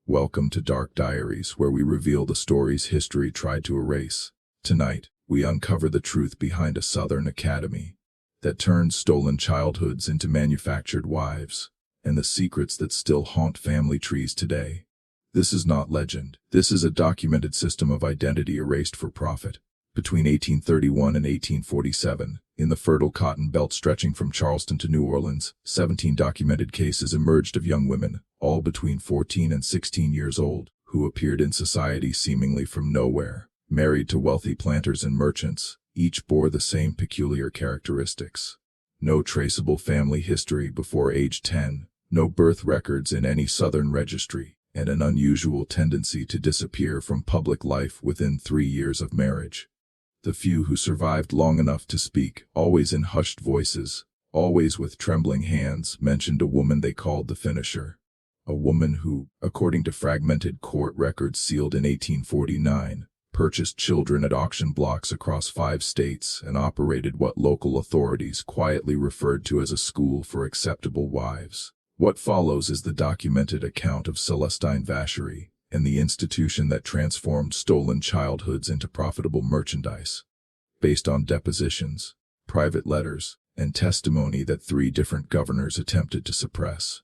Welcome to Dark Diaries, where we reveal the stories history tried to erase. Tonight, we uncover the truth behind a Southern academy that turned stolen childhoods into manufactured wives, and the secrets that still haunt family trees today. This is not legend. This is a documented system of identity erased for profit. Between 1831 and 1847, in the Fertile Cotton Belt stretching from Charleston to New Orleans, 17 documented cases emerged of young women, all between 14 and 16 years old, who appeared in society seemingly from nowhere. Married to wealthy planters and merchants, each bore the same peculiar characteristics. No traceable family history before age 10, no birth records in any Southern registry, and an unusual tendency to disappear from public life within 3 years of marriage. The few who survived long enough to speak, always in hushed voices, always with trembling hands, mentioned a woman they called the finisher. A woman who, according to fragmented court records sealed in 1849, purchased children at auction blocks across 5 states and operated what local authorities quietly referred to as a school for acceptable wives. What follows is the documented account of Celestine Vacherie and the institution that transformed stolen childhoods into profitable merchandise, based on depositions, private letters, and testimony that 3 different governors attempted to suppress.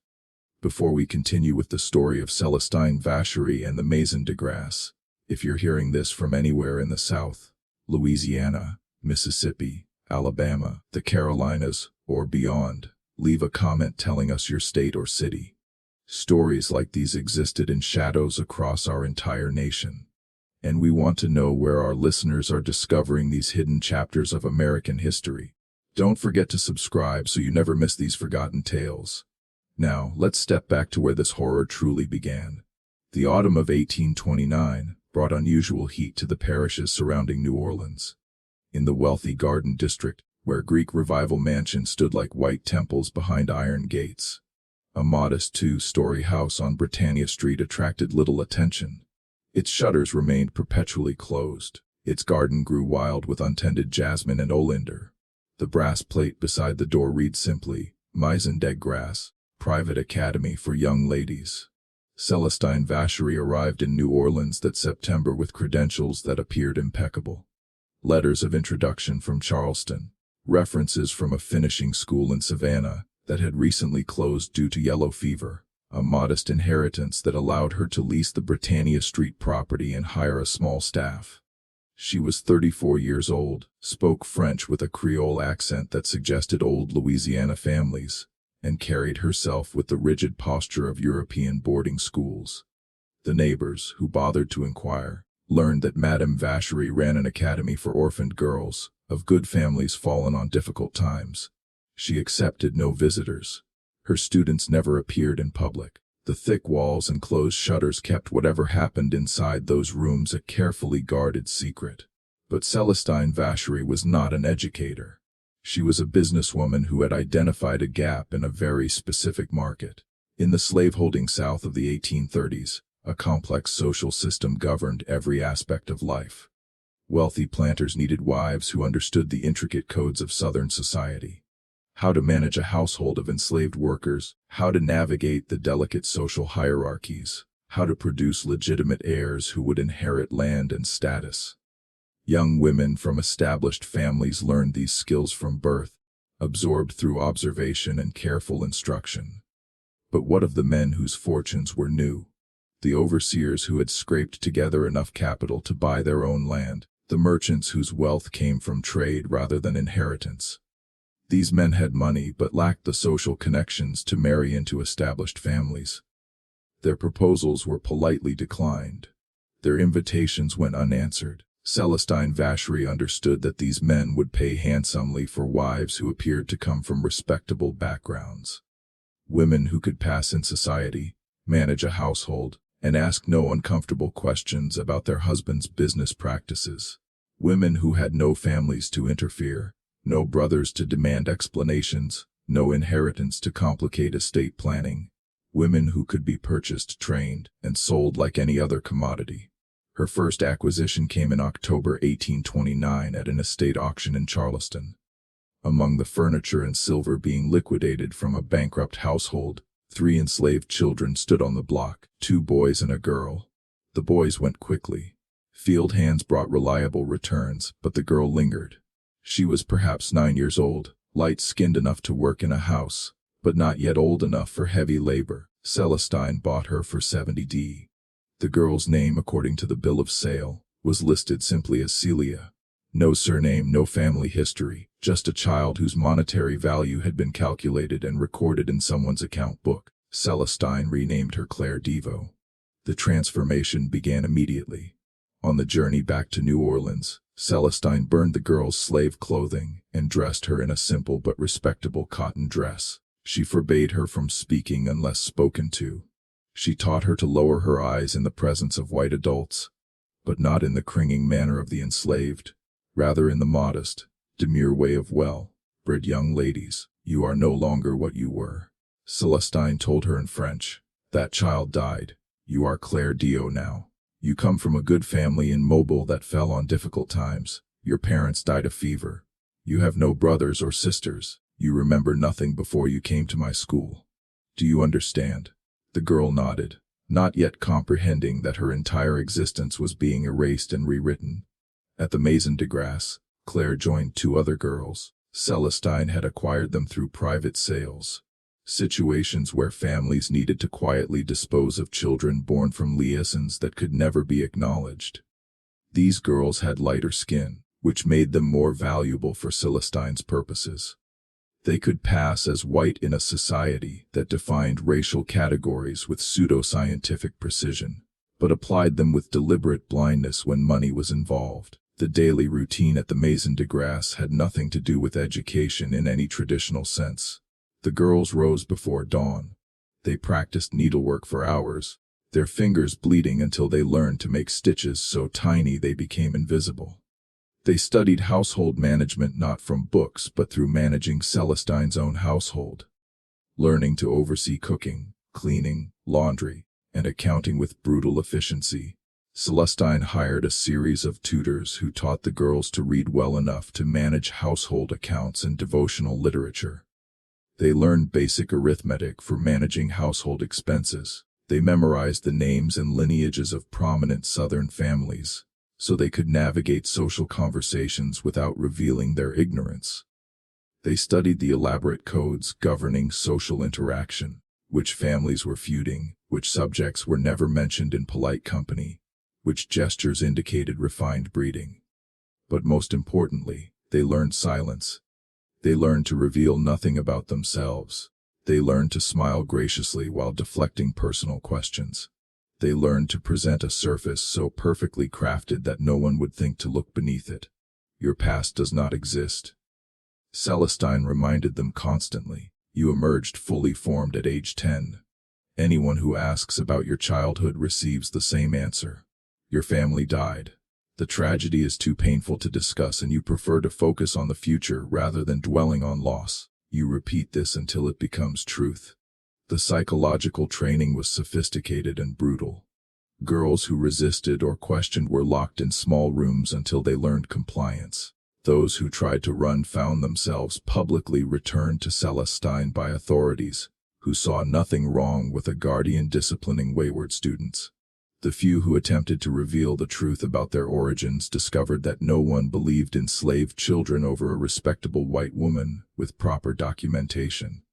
Before we continue with the story of Celestine Vacherie and the Maison de Grace, if you're hearing this from anywhere in the South, Louisiana, Mississippi, Alabama, the Carolinas, or beyond, leave a comment telling us your state or city. Stories like these existed in shadows across our entire nation, and we want to know where our listeners are discovering these hidden chapters of American history. Don't forget to subscribe so you never miss these forgotten tales. Now, let's step back to where this horror truly began. The autumn of 1829 brought unusual heat to the parishes surrounding New Orleans. In the wealthy Garden District, where Greek Revival mansions stood like white temples behind iron gates, a modest 2-story house on Britannia Street attracted little attention. Its shutters remained perpetually closed. Its garden grew wild with untended jasmine and oleander. The brass plate beside the door read simply, Maison de Grace, Private Academy for Young Ladies. Celestine Vacherie arrived in New Orleans that September with credentials that appeared impeccable. Letters of introduction from Charleston, references from a finishing school in Savannah that had recently closed due to yellow fever, a modest inheritance that allowed her to lease the Britannia Street property and hire a small staff. She was 34 years old, spoke French with a Creole accent that suggested old Louisiana families, and carried herself with the rigid posture of European boarding schools. The neighbors, who bothered to inquire, learned that Madame Vacherie ran an academy for orphaned girls, of good families fallen on difficult times. She accepted no visitors. Her students never appeared in public. The thick walls and closed shutters kept whatever happened inside those rooms a carefully guarded secret. But Celestine Vacherie was not an educator. She was a businesswoman who had identified a gap in a very specific market. In the slaveholding South of the 1830s, a complex social system governed every aspect of life. Wealthy planters needed wives who understood the intricate codes of Southern society. How to manage a household of enslaved workers, how to navigate the delicate social hierarchies, how to produce legitimate heirs who would inherit land and status. Young women from established families learned these skills from birth, absorbed through observation and careful instruction. But what of the men whose fortunes were new? The overseers who had scraped together enough capital to buy their own land, the merchants whose wealth came from trade rather than inheritance. These men had money but lacked the social connections to marry into established families. Their proposals were politely declined. Their invitations went unanswered. Celestine Vacherie understood that these men would pay handsomely for wives who appeared to come from respectable backgrounds. Women who could pass in society, manage a household, and ask no uncomfortable questions about their husband's business practices. Women who had no families to interfere, no brothers to demand explanations, no inheritance to complicate estate planning. Women who could be purchased, trained, and sold like any other commodity. Her first acquisition came in October 1829 at an estate auction in Charleston. Among the furniture and silver being liquidated from a bankrupt household, 3 enslaved children stood on the block, 2 boys and a girl. The boys went quickly. Field hands brought reliable returns, but the girl lingered. She was perhaps 9 years old, light-skinned enough to work in a house, but not yet old enough for heavy labor. Celestine bought her for 70D. The girl's name, according to the bill of sale, was listed simply as Celia. No surname, no family history, just a child whose monetary value had been calculated and recorded in someone's account book. Celestine renamed her Claire Devo. The transformation began immediately. On the journey back to New Orleans, Celestine burned the girl's slave clothing and dressed her in a simple but respectable cotton dress. She forbade her from speaking unless spoken to. She taught her to lower her eyes in the presence of white adults, but not in the cringing manner of the enslaved, rather in the modest, demure way of well-bred young ladies. You are no longer what you were. Celestine told her in French. That child died. You are Claire Dio now. You come from a good family in Mobile that fell on difficult times. Your parents died of fever. You have no brothers or sisters. You remember nothing before you came to my school. Do you understand? The girl nodded, not yet comprehending that her entire existence was being erased and rewritten. At the Maison de Grasse, Claire joined 2 other girls. Celestine had acquired them through private sales. Situations where families needed to quietly dispose of children born from liaisons that could never be acknowledged. These girls had lighter skin, which made them more valuable for Celestine's purposes. They could pass as white in a society that defined racial categories with pseudo-scientific precision, but applied them with deliberate blindness when money was involved. The daily routine at the Maison de Grasse had nothing to do with education in any traditional sense. The girls rose before dawn. They practiced needlework for hours, their fingers bleeding until they learned to make stitches so tiny they became invisible. They studied household management not from books but through managing Celestine's own household, learning to oversee cooking, cleaning, laundry, and accounting with brutal efficiency. Celestine hired a series of tutors who taught the girls to read well enough to manage household accounts and devotional literature. They learned basic arithmetic for managing household expenses. They memorized the names and lineages of prominent Southern families, so they could navigate social conversations without revealing their ignorance. They studied the elaborate codes governing social interaction, which families were feuding, which subjects were never mentioned in polite company, which gestures indicated refined breeding. But most importantly, they learned silence. They learned to reveal nothing about themselves. They learned to smile graciously while deflecting personal questions. They learned to present a surface so perfectly crafted that no one would think to look beneath it. Your past does not exist. Celestine reminded them constantly. You emerged fully formed at age 10. Anyone who asks about your childhood receives the same answer. Your family died. The tragedy is too painful to discuss and you prefer to focus on the future rather than dwelling on loss. You repeat this until it becomes truth. The psychological training was sophisticated and brutal. Girls who resisted or questioned were locked in small rooms until they learned compliance. Those who tried to run found themselves publicly returned to Celestine by authorities, who saw nothing wrong with a guardian disciplining wayward students. The few who attempted to reveal the truth about their origins discovered that no one believed enslaved children over a respectable white woman with proper documentation.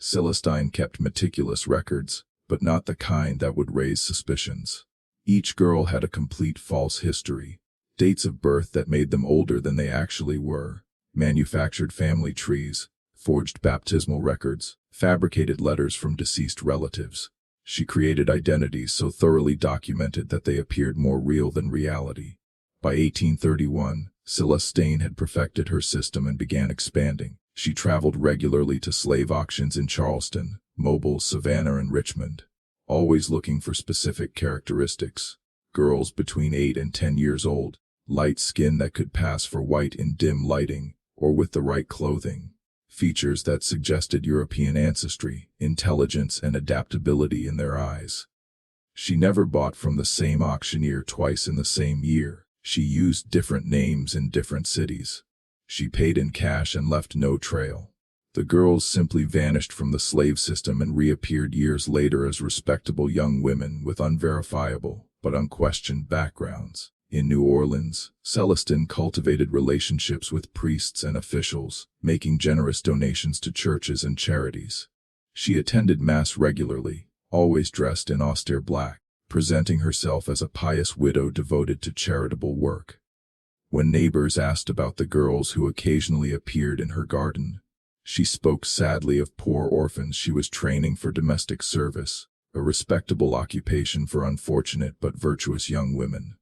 Celestine kept meticulous records, but not the kind that would raise suspicions. Each girl had a complete false history, dates of birth that made them older than they actually were, manufactured family trees, forged baptismal records, fabricated letters from deceased relatives. She created identities so thoroughly documented that they appeared more real than reality. By 1831, Celestine had perfected her system and began expanding. She traveled regularly to slave auctions in Charleston, Mobile, Savannah, and Richmond, always looking for specific characteristics. Girls between 8 and 10 years old, light skin that could pass for white in dim lighting, or with the right clothing. Features that suggested European ancestry, intelligence, and adaptability in their eyes. She never bought from the same auctioneer twice in the same year. She used different names in different cities. She paid in cash and left no trail. The girls simply vanished from the slave system and reappeared years later as respectable young women with unverifiable but unquestioned backgrounds. In New Orleans, Celestine cultivated relationships with priests and officials, making generous donations to churches and charities. She attended Mass regularly, always dressed in austere black, presenting herself as a pious widow devoted to charitable work. When neighbors asked about the girls who occasionally appeared in her garden, she spoke sadly of poor orphans she was training for domestic service, a respectable occupation for unfortunate but virtuous young women.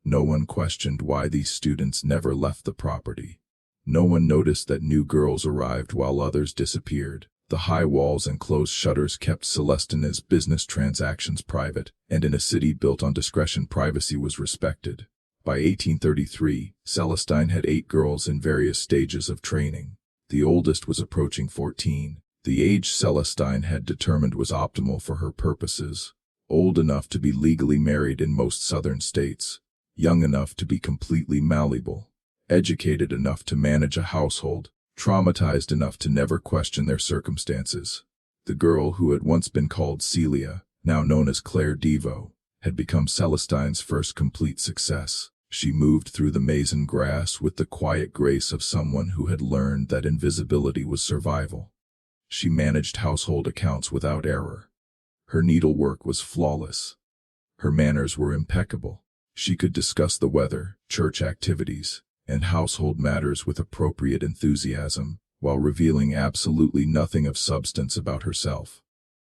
No one questioned why these students never left the property. No one noticed that new girls arrived while others disappeared. The high walls and closed shutters kept Celestine's business transactions private, and in a city built on discretion, privacy was respected. By 1833, Celestine had 8 girls in various stages of training. The oldest was approaching 14, the age Celestine had determined was optimal for her purposes. Old enough to be legally married in most southern states, young enough to be completely malleable, educated enough to manage a household, traumatized enough to never question their circumstances. The girl who had once been called Celia, now known as Claire Devo, had become Celestine's first complete success. She moved through the maison grass with the quiet grace of someone who had learned that invisibility was survival. She managed household accounts without error. Her needlework was flawless. Her manners were impeccable. She could discuss the weather, church activities, and household matters with appropriate enthusiasm, while revealing absolutely nothing of substance about herself.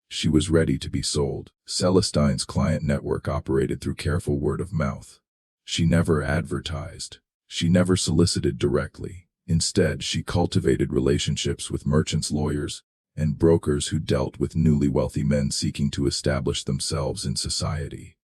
She was ready to be sold. Celestine's client network operated through careful word of mouth. She never advertised. She never solicited directly. Instead, she cultivated relationships with merchants, lawyers, and brokers who dealt with newly wealthy men seeking to establish themselves in society.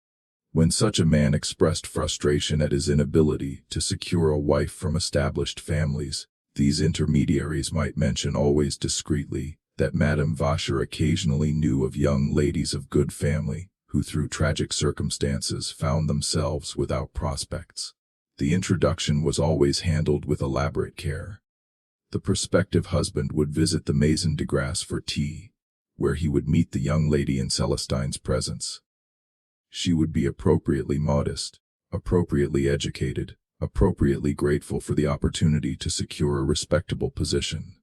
When such a man expressed frustration at his inability to secure a wife from established families, these intermediaries might mention, always discreetly, that Madame Vacher occasionally knew of young ladies of good family who through tragic circumstances found themselves without prospects. The introduction was always handled with elaborate care. The prospective husband would visit the Maison de Grasse for tea, where he would meet the young lady in Celestine's presence. She would be appropriately modest, appropriately educated, appropriately grateful for the opportunity to secure a respectable position.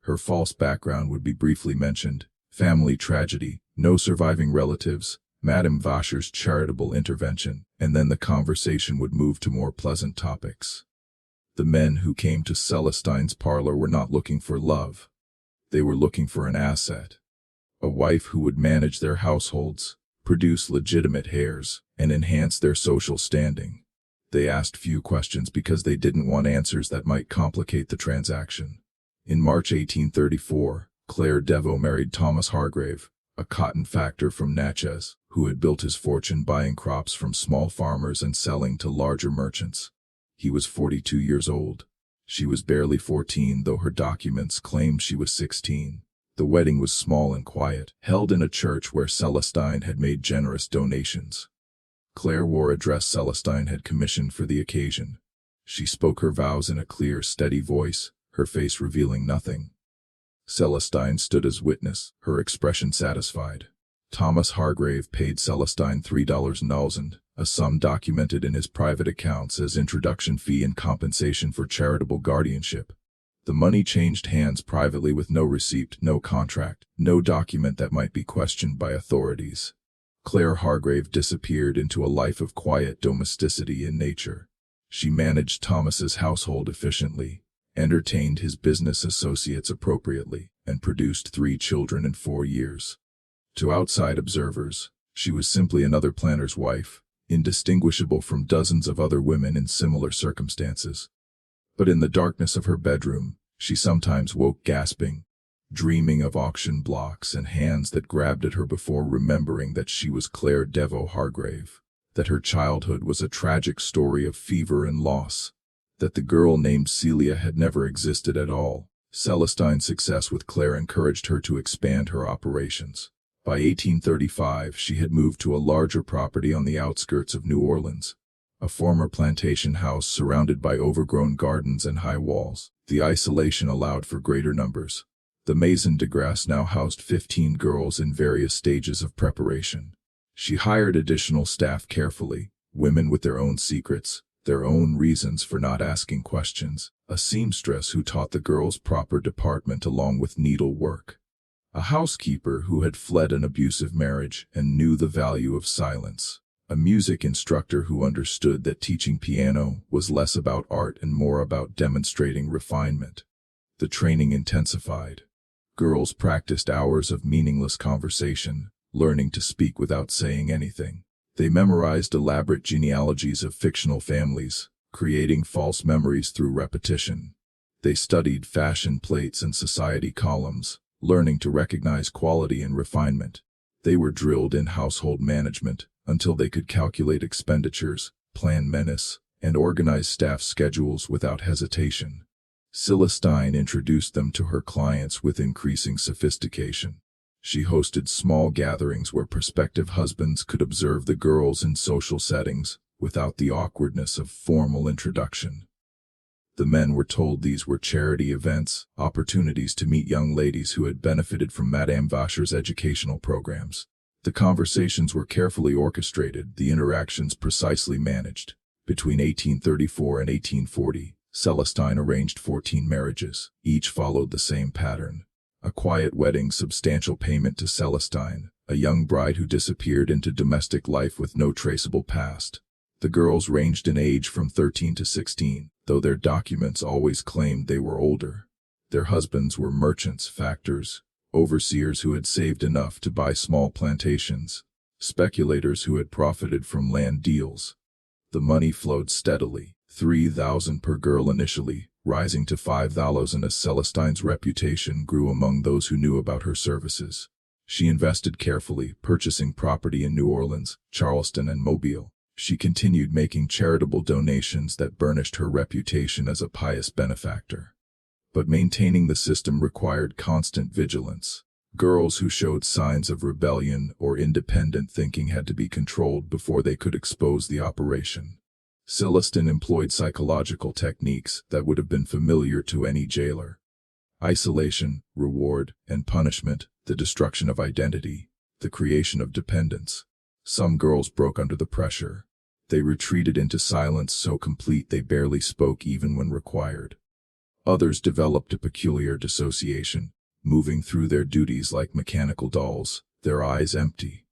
Her false background would be briefly mentioned: family tragedy, no surviving relatives, Madame Vacher's charitable intervention, and then the conversation would move to more pleasant topics. The men who came to Celestine's parlor were not looking for love. They were looking for an asset. A wife who would manage their households, produce legitimate heirs, and enhance their social standing. They asked few questions because they didn't want answers that might complicate the transaction. In March 1834, Claire Devo married Thomas Hargrave, a cotton factor from Natchez, who had built his fortune buying crops from small farmers and selling to larger merchants. He was 42 years old. She was barely 14, though her documents claimed she was 16. The wedding was small and quiet, held in a church where Celestine had made generous donations. Claire wore a dress Celestine had commissioned for the occasion. She spoke her vows in a clear, steady voice, her face revealing nothing. Celestine stood as witness, her expression satisfied. Thomas Hargrave paid Celestine $3,000, a sum documented in his private accounts as introduction fee and compensation for charitable guardianship. The money changed hands privately with no receipt, no contract, no document that might be questioned by authorities. Claire Hargrave disappeared into a life of quiet domesticity in nature. She managed Thomas's household efficiently, entertained his business associates appropriately, and produced 3 children in 4 years. To outside observers, she was simply another planter's wife, indistinguishable from dozens of other women in similar circumstances. But in the darkness of her bedroom, she sometimes woke gasping, dreaming of auction blocks and hands that grabbed at her before remembering that she was Claire Devo Hargrave, that her childhood was a tragic story of fever and loss, that the girl named Celia had never existed at all. Celestine's success with Claire encouraged her to expand her operations. By 1835, she had moved to a larger property on the outskirts of New Orleans, a former plantation house surrounded by overgrown gardens and high walls. The isolation allowed for greater numbers. The Maison de Grace now housed 15 girls in various stages of preparation. She hired additional staff carefully, women with their own secrets, their own reasons for not asking questions, a seamstress who taught the girls proper deportment along with needlework, a housekeeper who had fled an abusive marriage and knew the value of silence, a music instructor who understood that teaching piano was less about art and more about demonstrating refinement. The training intensified. Girls practiced hours of meaningless conversation, learning to speak without saying anything. They memorized elaborate genealogies of fictional families, creating false memories through repetition. They studied fashion plates and society columns, learning to recognize quality and refinement. They were drilled in household management until they could calculate expenditures, plan menace, and organize staff schedules without hesitation. Celestine introduced them to her clients with increasing sophistication. She hosted small gatherings where prospective husbands could observe the girls in social settings without the awkwardness of formal introduction. The men were told these were charity events, opportunities to meet young ladies who had benefited from Madame Vacher's educational programs. The conversations were carefully orchestrated, the interactions precisely managed. Between 1834 and 1840, Celestine arranged 14 marriages. Each followed the same pattern. A quiet wedding, substantial payment to Celestine, a young bride who disappeared into domestic life with no traceable past. The girls ranged in age from 13 to 16, though their documents always claimed they were older. Their husbands were merchants, factors, overseers who had saved enough to buy small plantations, speculators who had profited from land deals. The money flowed steadily, 3,000 per girl initially, rising to 5,000 as Celestine's reputation grew among those who knew about her services. She invested carefully, purchasing property in New Orleans, Charleston, and Mobile. She continued making charitable donations that burnished her reputation as a pious benefactor. But maintaining the system required constant vigilance. Girls who showed signs of rebellion or independent thinking had to be controlled before they could expose the operation. Celestine employed psychological techniques that would have been familiar to any jailer. Isolation, reward, and punishment, the destruction of identity, the creation of dependence. Some girls broke under the pressure. They retreated into silence so complete they barely spoke even when required. Others developed a peculiar dissociation, moving through their duties like mechanical dolls, their eyes empty.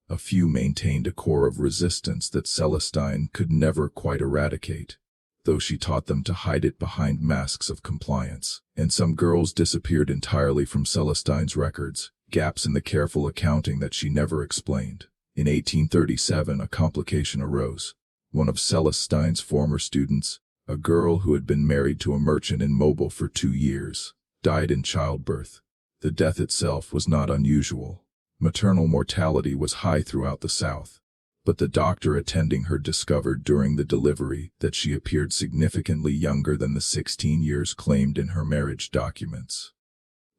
A few maintained a core of resistance that Celestine could never quite eradicate, though she taught them to hide it behind masks of compliance. And some girls disappeared entirely from Celestine's records, gaps in the careful accounting that she never explained. In 1837, a complication arose. One of Celestine's former students, a girl who had been married to a merchant in Mobile for 2 years, died in childbirth. The death itself was not unusual. Maternal mortality was high throughout the South, but the doctor attending her discovered during the delivery that she appeared significantly younger than the 16 years claimed in her marriage documents.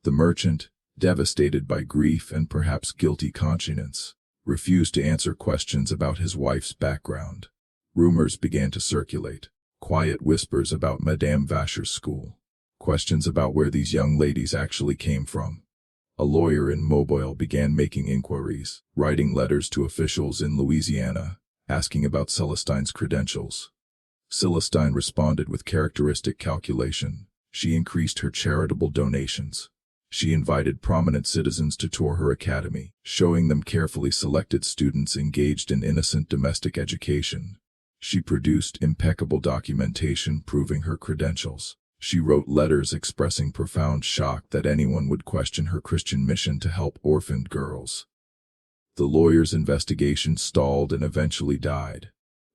The merchant, devastated by grief and perhaps guilty conscience, refused to answer questions about his wife's background. Rumors began to circulate, quiet whispers about Madame Vacher's school, questions about where these young ladies actually came from. A lawyer in Mobile began making inquiries, writing letters to officials in Louisiana, asking about Celestine's credentials. Celestine responded with characteristic calculation. She increased her charitable donations. She invited prominent citizens to tour her academy, showing them carefully selected students engaged in innocent domestic education. She produced impeccable documentation proving her credentials. She wrote letters expressing profound shock that anyone would question her Christian mission to help orphaned girls. The lawyer's investigation stalled and eventually died.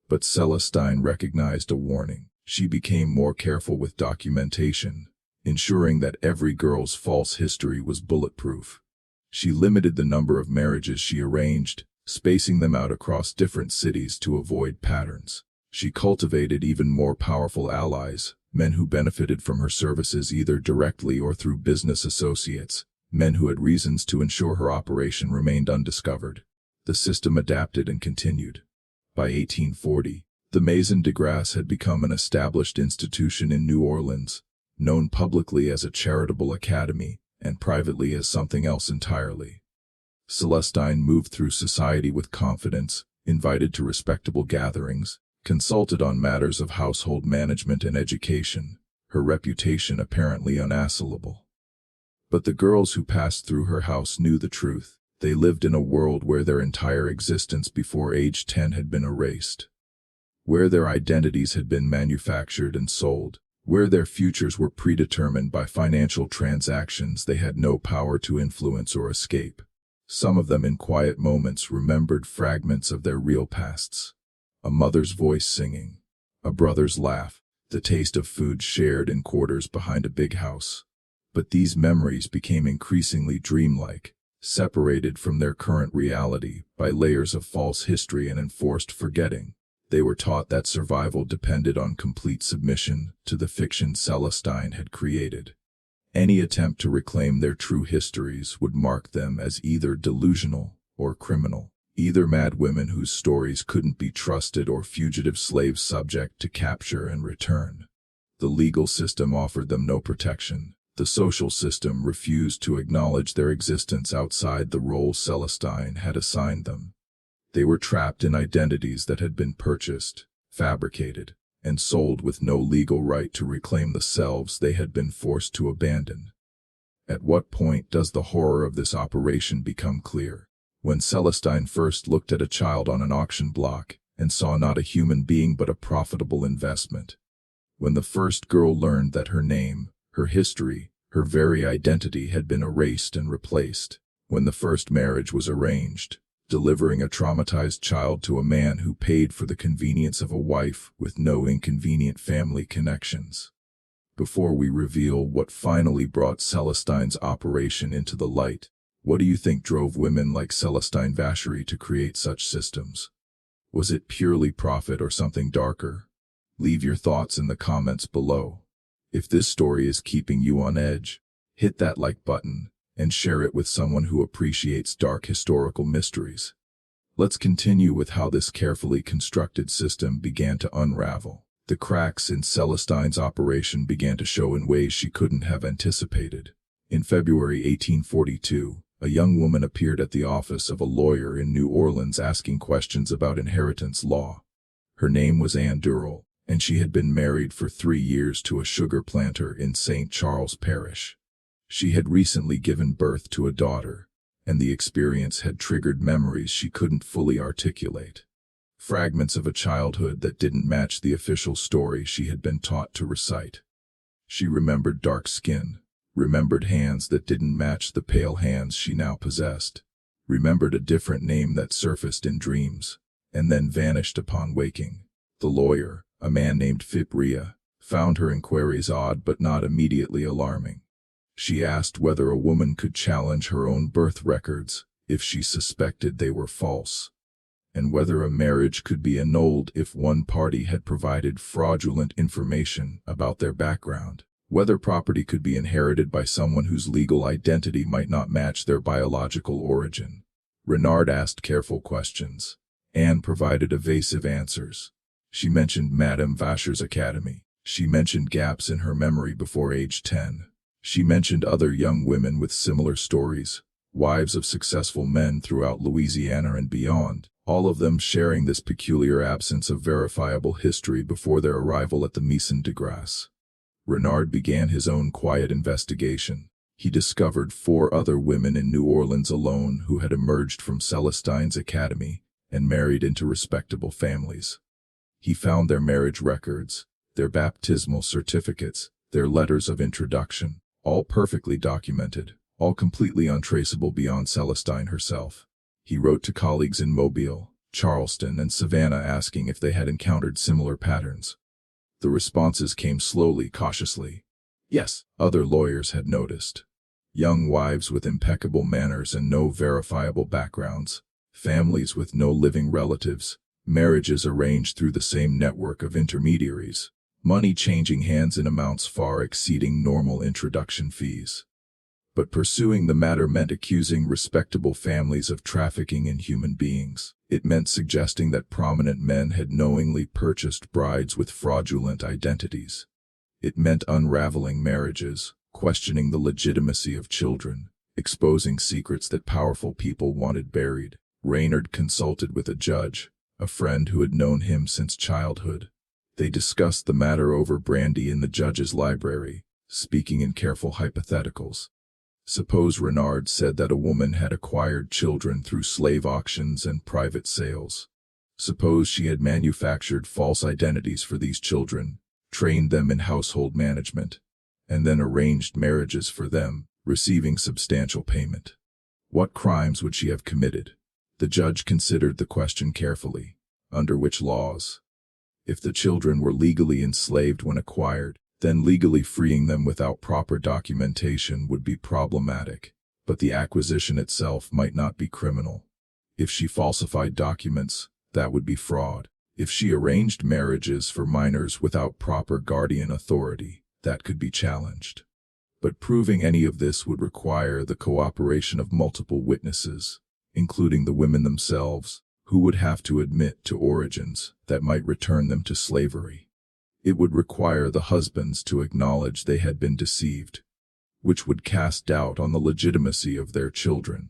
But Celestine recognized a warning. She became more careful with documentation, ensuring that every girl's false history was bulletproof. She limited the number of marriages she arranged, spacing them out across different cities to avoid patterns. She cultivated even more powerful allies, men who benefited from her services either directly or through business associates, men who had reasons to ensure her operation remained undiscovered. The system adapted and continued. By 1840, the Maison de Grace had become an established institution in New Orleans, known publicly as a charitable academy, and privately as something else entirely. Celestine moved through society with confidence, invited to respectable gatherings, consulted on matters of household management and education, her reputation apparently unassailable. But the girls who passed through her house knew the truth. They lived in a world where their entire existence before age 10 had been erased, where their identities had been manufactured and sold, where their futures were predetermined by financial transactions they had no power to influence or escape. Some of them in quiet moments remembered fragments of their real pasts. A mother's voice singing, a brother's laugh, the taste of food shared in quarters behind a big house. But these memories became increasingly dreamlike, separated from their current reality by layers of false history and enforced forgetting. They were taught that survival depended on complete submission to the fiction Celestine had created. Any attempt to reclaim their true histories would mark them as either delusional or criminal, either mad women whose stories couldn't be trusted or fugitive slaves subject to capture and return. The legal system offered them no protection. The social system refused to acknowledge their existence outside the role Celestine had assigned them. They were trapped in identities that had been purchased, fabricated, and sold with no legal right to reclaim the selves they had been forced to abandon. At what point does the horror of this operation become clear? When Celestine first looked at a child on an auction block and saw not a human being but a profitable investment. When the first girl learned that her name, her history, her very identity had been erased and replaced. When the first marriage was arranged, delivering a traumatized child to a man who paid for the convenience of a wife with no inconvenient family connections. Before we reveal what finally brought Celestine's operation into the light, what do you think drove women like Celestine Vacherie to create such systems? Was it purely profit or something darker? Leave your thoughts in the comments below. If this story is keeping you on edge, hit that like button and share it with someone who appreciates dark historical mysteries. Let's continue with how this carefully constructed system began to unravel. The cracks in Celestine's operation began to show in ways she couldn't have anticipated. In February 1842, a young woman appeared at the office of a lawyer in New Orleans asking questions about inheritance law. Her name was Anne Durrell, and she had been married for 3 years to a sugar planter in St. Charles Parish. She had recently given birth to a daughter, and the experience had triggered memories she couldn't fully articulate. Fragments of a childhood that didn't match the official story she had been taught to recite. She remembered dark skin, remembered hands that didn't match the pale hands she now possessed, remembered a different name that surfaced in dreams, and then vanished upon waking. The lawyer, a man named Fibria, found her inquiries odd but not immediately alarming. She asked whether a woman could challenge her own birth records if she suspected they were false, and whether a marriage could be annulled if one party had provided fraudulent information about their background, whether property could be inherited by someone whose legal identity might not match their biological origin. Renard asked careful questions. Anne provided evasive answers. She mentioned Madame Vacher's academy. She mentioned gaps in her memory before age 10. She mentioned other young women with similar stories, wives of successful men throughout Louisiana and beyond, all of them sharing this peculiar absence of verifiable history before their arrival at the Maison de Grace. Renard began his own quiet investigation. He discovered 4 other women in New Orleans alone who had emerged from Celestine's academy and married into respectable families. He found their marriage records, their baptismal certificates, their letters of introduction, all perfectly documented, all completely untraceable beyond Celestine herself. He wrote to colleagues in Mobile, Charleston, and Savannah asking if they had encountered similar patterns. The responses came slowly, cautiously. Yes, other lawyers had noticed. Young wives with impeccable manners and no verifiable backgrounds, families with no living relatives, marriages arranged through the same network of intermediaries, money changing hands in amounts far exceeding normal introduction fees. But pursuing the matter meant accusing respectable families of trafficking in human beings. It meant suggesting that prominent men had knowingly purchased brides with fraudulent identities. It meant unraveling marriages, questioning the legitimacy of children, exposing secrets that powerful people wanted buried. Reynard consulted with a judge, a friend who had known him since childhood. They discussed the matter over brandy in the judge's library, speaking in careful hypotheticals. Suppose Reynard said that a woman had acquired children through slave auctions and private sales. Suppose she had manufactured false identities for these children, trained them in household management, and then arranged marriages for them, receiving substantial payment. What crimes would she have committed? The judge considered the question carefully. Under which laws? If the children were legally enslaved when acquired, then legally freeing them without proper documentation would be problematic, but the acquisition itself might not be criminal. If she falsified documents, that would be fraud. If she arranged marriages for minors without proper guardian authority, that could be challenged. But proving any of this would require the cooperation of multiple witnesses, including the women themselves, who would have to admit to origins that might return them to slavery. It would require the husbands to acknowledge they had been deceived, which would cast doubt on the legitimacy of their children.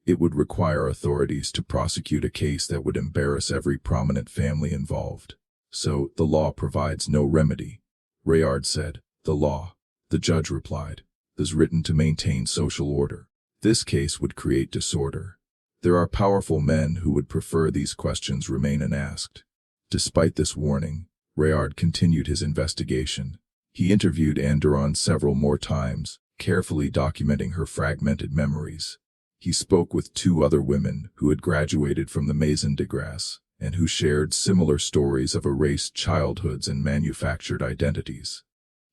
It would require authorities to prosecute a case that would embarrass every prominent family involved. So, the law provides no remedy. Reynard said, "The law," the judge replied, "is written to maintain social order. This case would create disorder. There are powerful men who would prefer these questions remain unasked." Despite this warning, Reynard continued his investigation. He interviewed Anderon several more times, carefully documenting her fragmented memories. He spoke with 2 other women who had graduated from the Maison de Grace and who shared similar stories of erased childhoods and manufactured identities.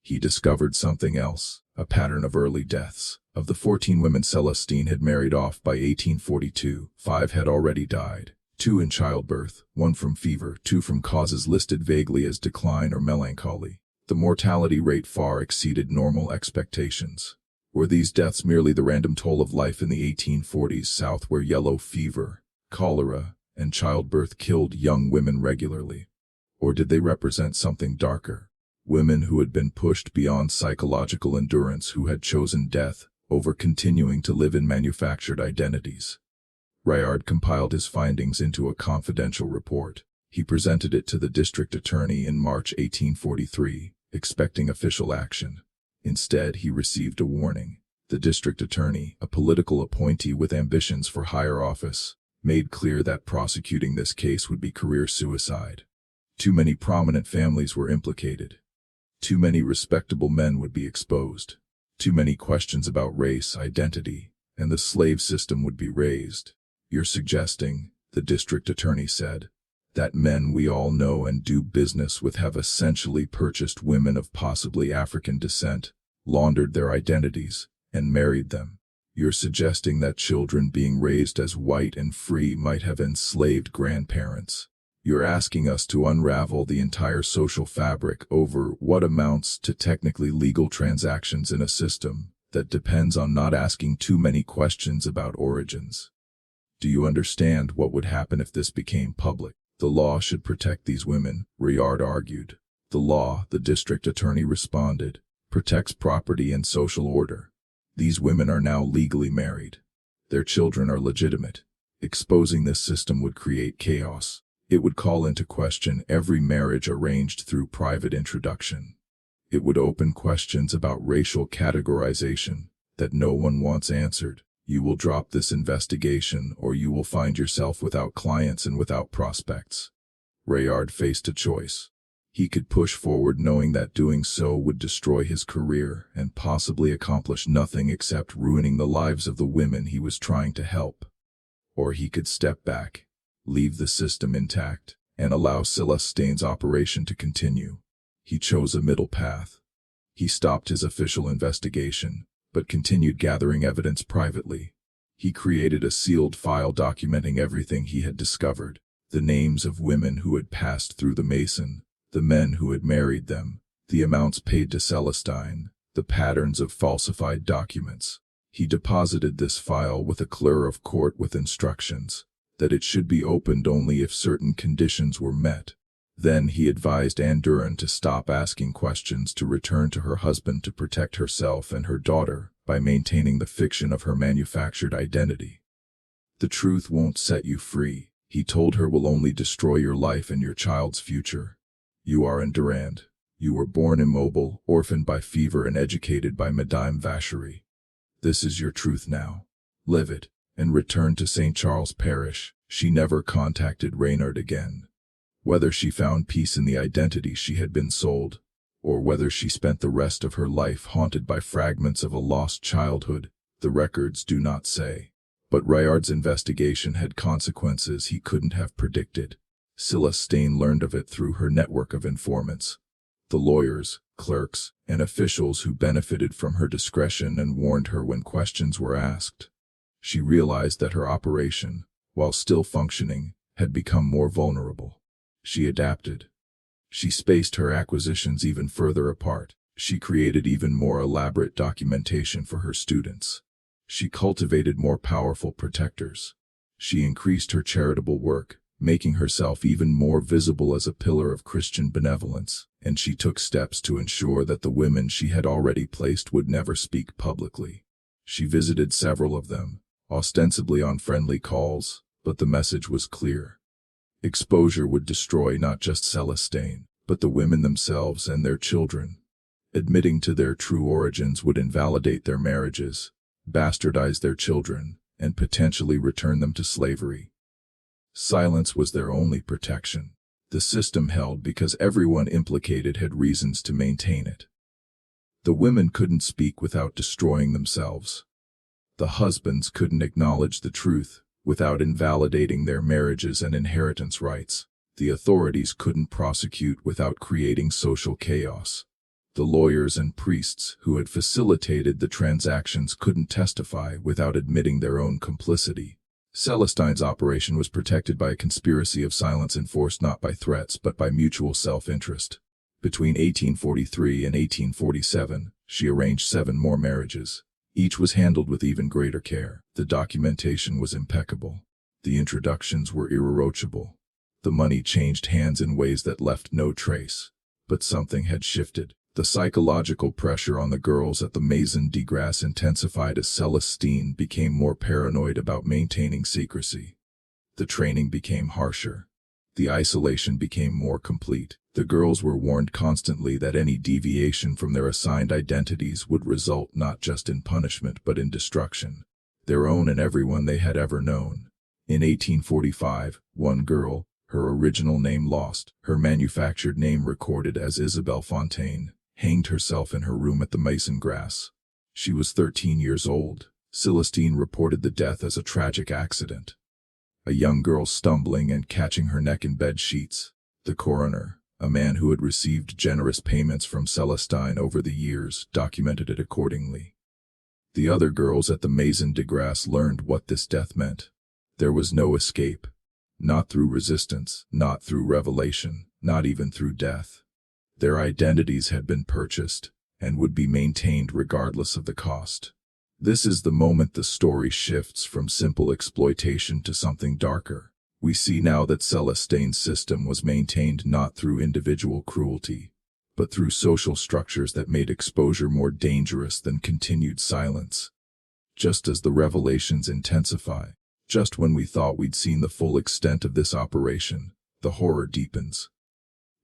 He discovered something else, a pattern of early deaths. Of the 14 women Celestine had married off by 1842, 5 had already died. 2 in childbirth, 1 from fever, 2 from causes listed vaguely as decline or melancholy. The mortality rate far exceeded normal expectations. Were these deaths merely the random toll of life in the 1840s South, where yellow fever, cholera, and childbirth killed young women regularly? Or did they represent something darker? Women who had been pushed beyond psychological endurance, who had chosen death over continuing to live in manufactured identities. Reynard compiled his findings into a confidential report. He presented it to the district attorney in March 1843, expecting official action. Instead, he received a warning. The district attorney, a political appointee with ambitions for higher office, made clear that prosecuting this case would be career suicide. Too many prominent families were implicated. Too many respectable men would be exposed. Too many questions about race, identity, and the slave system would be raised. "You're suggesting," the district attorney said, "that men we all know and do business with have essentially purchased women of possibly African descent, laundered their identities, and married them. You're suggesting that children being raised as white and free might have enslaved grandparents. You're asking us to unravel the entire social fabric over what amounts to technically legal transactions in a system that depends on not asking too many questions about origins. Do you understand what would happen if this became public? The law should protect these women," Reynard argued. "The law," the district attorney responded, "protects property and social order. These women are now legally married. Their children are legitimate. Exposing this system would create chaos. It would call into question every marriage arranged through private introduction. It would open questions about racial categorization that no one wants answered. You will drop this investigation, or you will find yourself without clients and without prospects." Reynard faced a choice. He could push forward knowing that doing so would destroy his career and possibly accomplish nothing except ruining the lives of the women he was trying to help. Or he could step back, leave the system intact, and allow Celestine's operation to continue. He chose a middle path. He stopped his official investigation, but continued gathering evidence privately. He created a sealed file documenting everything he had discovered: the names of women who had passed through the Mason, the men who had married them, the amounts paid to Celestine, the patterns of falsified documents. He deposited this file with a clerk of court with instructions that it should be opened only if certain conditions were met. Then he advised Anduran to stop asking questions, to return to her husband, to protect herself and her daughter by maintaining the fiction of her manufactured identity. The truth won't set you free, he told her, will only destroy your life and your child's future. You are Anduran. You were born immobile, orphaned by fever, and educated by Madame Vacherie. This is your truth now. Live it, and return to St. Charles Parish. She never contacted Reynard again. Whether she found peace in the identity she had been sold, or whether she spent the rest of her life haunted by fragments of a lost childhood, the records do not say. But Reynard's investigation had consequences he couldn't have predicted. Celestine learned of it through her network of informants, the lawyers, clerks, and officials who benefited from her discretion and warned her when questions were asked. She realized that her operation, while still functioning, had become more vulnerable. She adapted. She spaced her acquisitions even further apart. She created even more elaborate documentation for her students. She cultivated more powerful protectors. She increased her charitable work, making herself even more visible as a pillar of Christian benevolence, and she took steps to ensure that the women she had already placed would never speak publicly. She visited several of them, ostensibly on friendly calls, but the message was clear. Exposure would destroy not just Celestine, but the women themselves and their children. Admitting to their true origins would invalidate their marriages, bastardize their children, and potentially return them to slavery. Silence was their only protection. The system held because everyone implicated had reasons to maintain it. The women couldn't speak without destroying themselves. The husbands couldn't acknowledge the truth without invalidating their marriages and inheritance rights. The authorities couldn't prosecute without creating social chaos. The lawyers and priests who had facilitated the transactions couldn't testify without admitting their own complicity. Celestine's operation was protected by a conspiracy of silence enforced not by threats but by mutual self-interest. Between 1843 and 1847, she arranged 7 more marriages. Each was handled with even greater care. The documentation was impeccable. The introductions were irreproachable. The money changed hands in ways that left no trace. But something had shifted. The psychological pressure on the girls at the Maison de Grace intensified as Celestine became more paranoid about maintaining secrecy. The training became harsher. The isolation became more complete. The girls were warned constantly that any deviation from their assigned identities would result not just in punishment but in destruction, their own and everyone they had ever known. In 1845, one girl, her original name lost, her manufactured name recorded as Isabelle Fontaine, hanged herself in her room at the Maison Grasse. She was 13 years old. Celestine reported the death as a tragic accident. A young girl stumbling and catching her neck in bed sheets. The coroner, a man who had received generous payments from Celestine over the years, documented it accordingly. The other girls at the Maison de Grace learned what this death meant. There was no escape. Not through resistance, not through revelation, not even through death. Their identities had been purchased and would be maintained regardless of the cost. This is the moment the story shifts from simple exploitation to something darker. We see now that Celestine's system was maintained not through individual cruelty, but through social structures that made exposure more dangerous than continued silence. Just as the revelations intensify, just when we thought we'd seen the full extent of this operation, the horror deepens.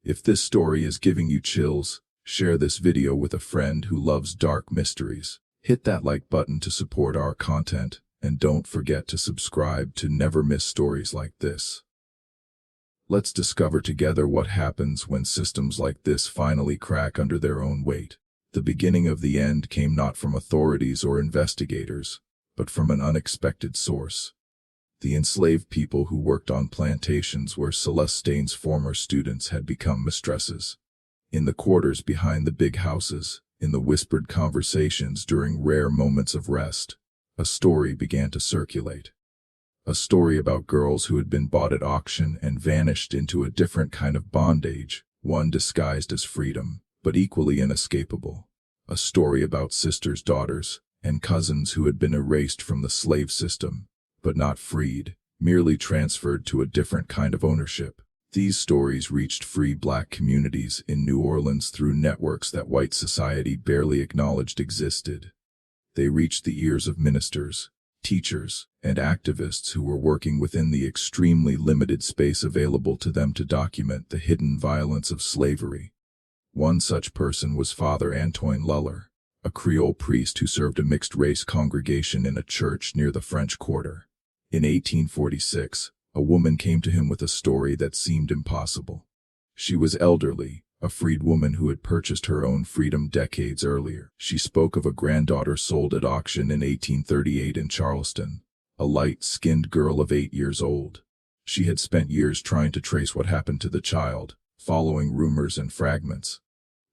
If this story is giving you chills, share this video with a friend who loves dark mysteries. Hit that like button to support our content, and don't forget to subscribe to never miss stories like this. Let's discover together what happens when systems like this finally crack under their own weight. The beginning of the end came not from authorities or investigators, but from an unexpected source. The enslaved people who worked on plantations where Celestine's former students had become mistresses. In the quarters behind the big houses, in the whispered conversations during rare moments of rest, a story began to circulate. A story about girls who had been bought at auction and vanished into a different kind of bondage, one disguised as freedom, but equally inescapable. A story about sisters, daughters, and cousins who had been erased from the slave system, but not freed, merely transferred to a different kind of ownership. These stories reached free black communities in New Orleans through networks that white society barely acknowledged existed. They reached the ears of ministers, teachers, and activists who were working within the extremely limited space available to them to document the hidden violence of slavery. One such person was Father Antoine Luller, a Creole priest who served a mixed-race congregation in a church near the French Quarter. In 1846, a woman came to him with a story that seemed impossible. She was elderly, a freed woman who had purchased her own freedom decades earlier. She spoke of a granddaughter sold at auction in 1838 in Charleston, a light-skinned girl of 8 years old. She had spent years trying to trace what happened to the child, following rumors and fragments.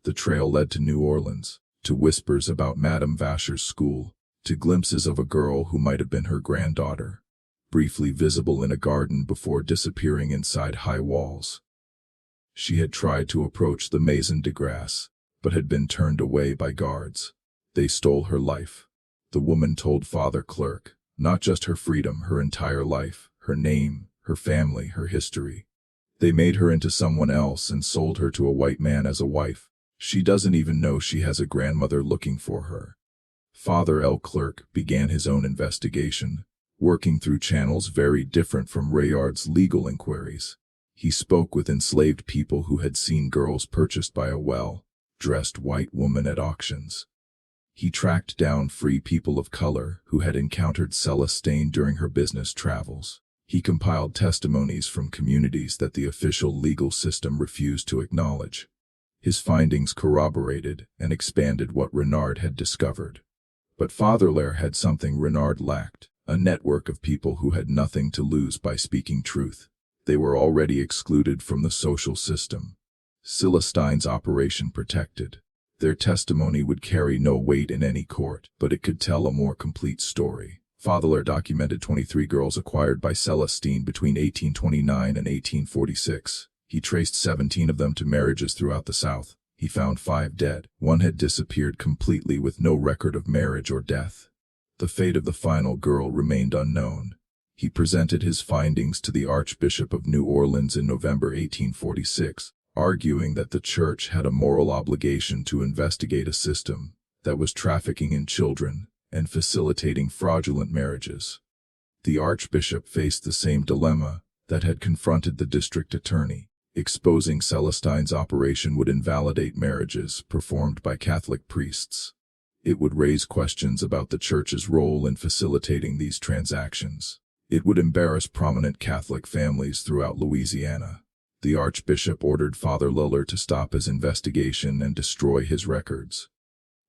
The trail led to New Orleans, to whispers about Madame Vacher's school, to glimpses of a girl who might have been her granddaughter, briefly visible in a garden before disappearing inside high walls. She had tried to approach the Maison de Grace, but had been turned away by guards. They stole her life. The woman told Father Clerk, not just her freedom, her entire life, her name, her family, her history. They made her into someone else and sold her to a white man as a wife. She doesn't even know she has a grandmother looking for her. Father L. Clerk began his own investigation, working through channels very different from Rayard's legal inquiries. He spoke with enslaved people who had seen girls purchased by a well-dressed white woman at auctions. He tracked down free people of color who had encountered Celestine during her business travels. He compiled testimonies from communities that the official legal system refused to acknowledge. His findings corroborated and expanded what Renard had discovered. But Father Lair had something Renard lacked, a network of people who had nothing to lose by speaking truth. They were already excluded from the social system. Celestine's operation protected. Their testimony would carry no weight in any court, but it could tell a more complete story. Father Lair documented 23 girls acquired by Celestine between 1829 and 1846. He traced 17 of them to marriages throughout the South. He found 5 dead. One had disappeared completely with no record of marriage or death. The fate of the final girl remained unknown. He presented his findings to the Archbishop of New Orleans in November 1846, arguing that the church had a moral obligation to investigate a system that was trafficking in children and facilitating fraudulent marriages. The Archbishop faced the same dilemma that had confronted the district attorney. Exposing Celestine's operation would invalidate marriages performed by Catholic priests. It would raise questions about the church's role in facilitating these transactions. It would embarrass prominent Catholic families throughout Louisiana. The Archbishop ordered Father Luller to stop his investigation and destroy his records.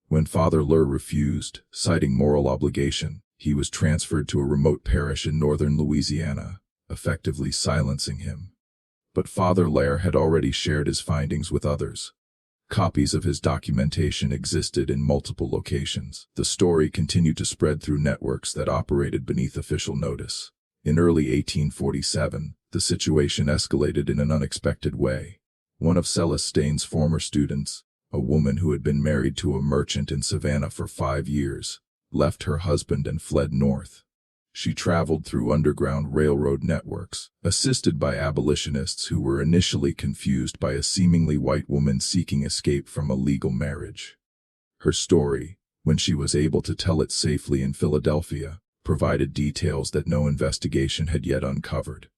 When Father Luller refused, citing moral obligation, he was transferred to a remote parish in northern Louisiana, effectively silencing him. But Father Lair had already shared his findings with others. Copies of his documentation existed in multiple locations. The story continued to spread through networks that operated beneath official notice. In early 1847, the situation escalated in an unexpected way. One of Celestine's former students, a woman who had been married to a merchant in Savannah for 5 years, left her husband and fled north. She traveled through underground railroad networks, assisted by abolitionists who were initially confused by a seemingly white woman seeking escape from a legal marriage. Her story, when she was able to tell it safely in Philadelphia, provided details that no investigation had yet uncovered.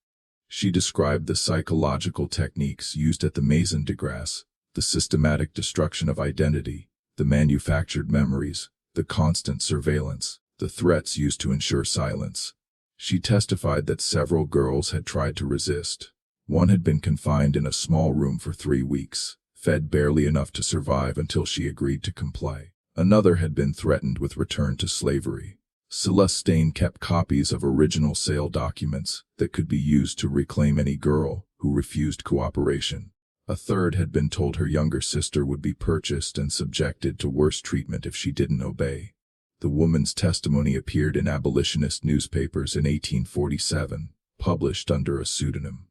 She described the psychological techniques used at the Maison de Grace, the systematic destruction of identity, the manufactured memories, the constant surveillance, the threats used to ensure silence. She testified that several girls had tried to resist. One had been confined in a small room for 3 weeks, fed barely enough to survive until she agreed to comply. Another had been threatened with return to slavery. Celestine kept copies of original sale documents that could be used to reclaim any girl who refused cooperation. A third had been told her younger sister would be purchased and subjected to worse treatment if she didn't obey. The woman's testimony appeared in abolitionist newspapers in 1847, published under a pseudonym.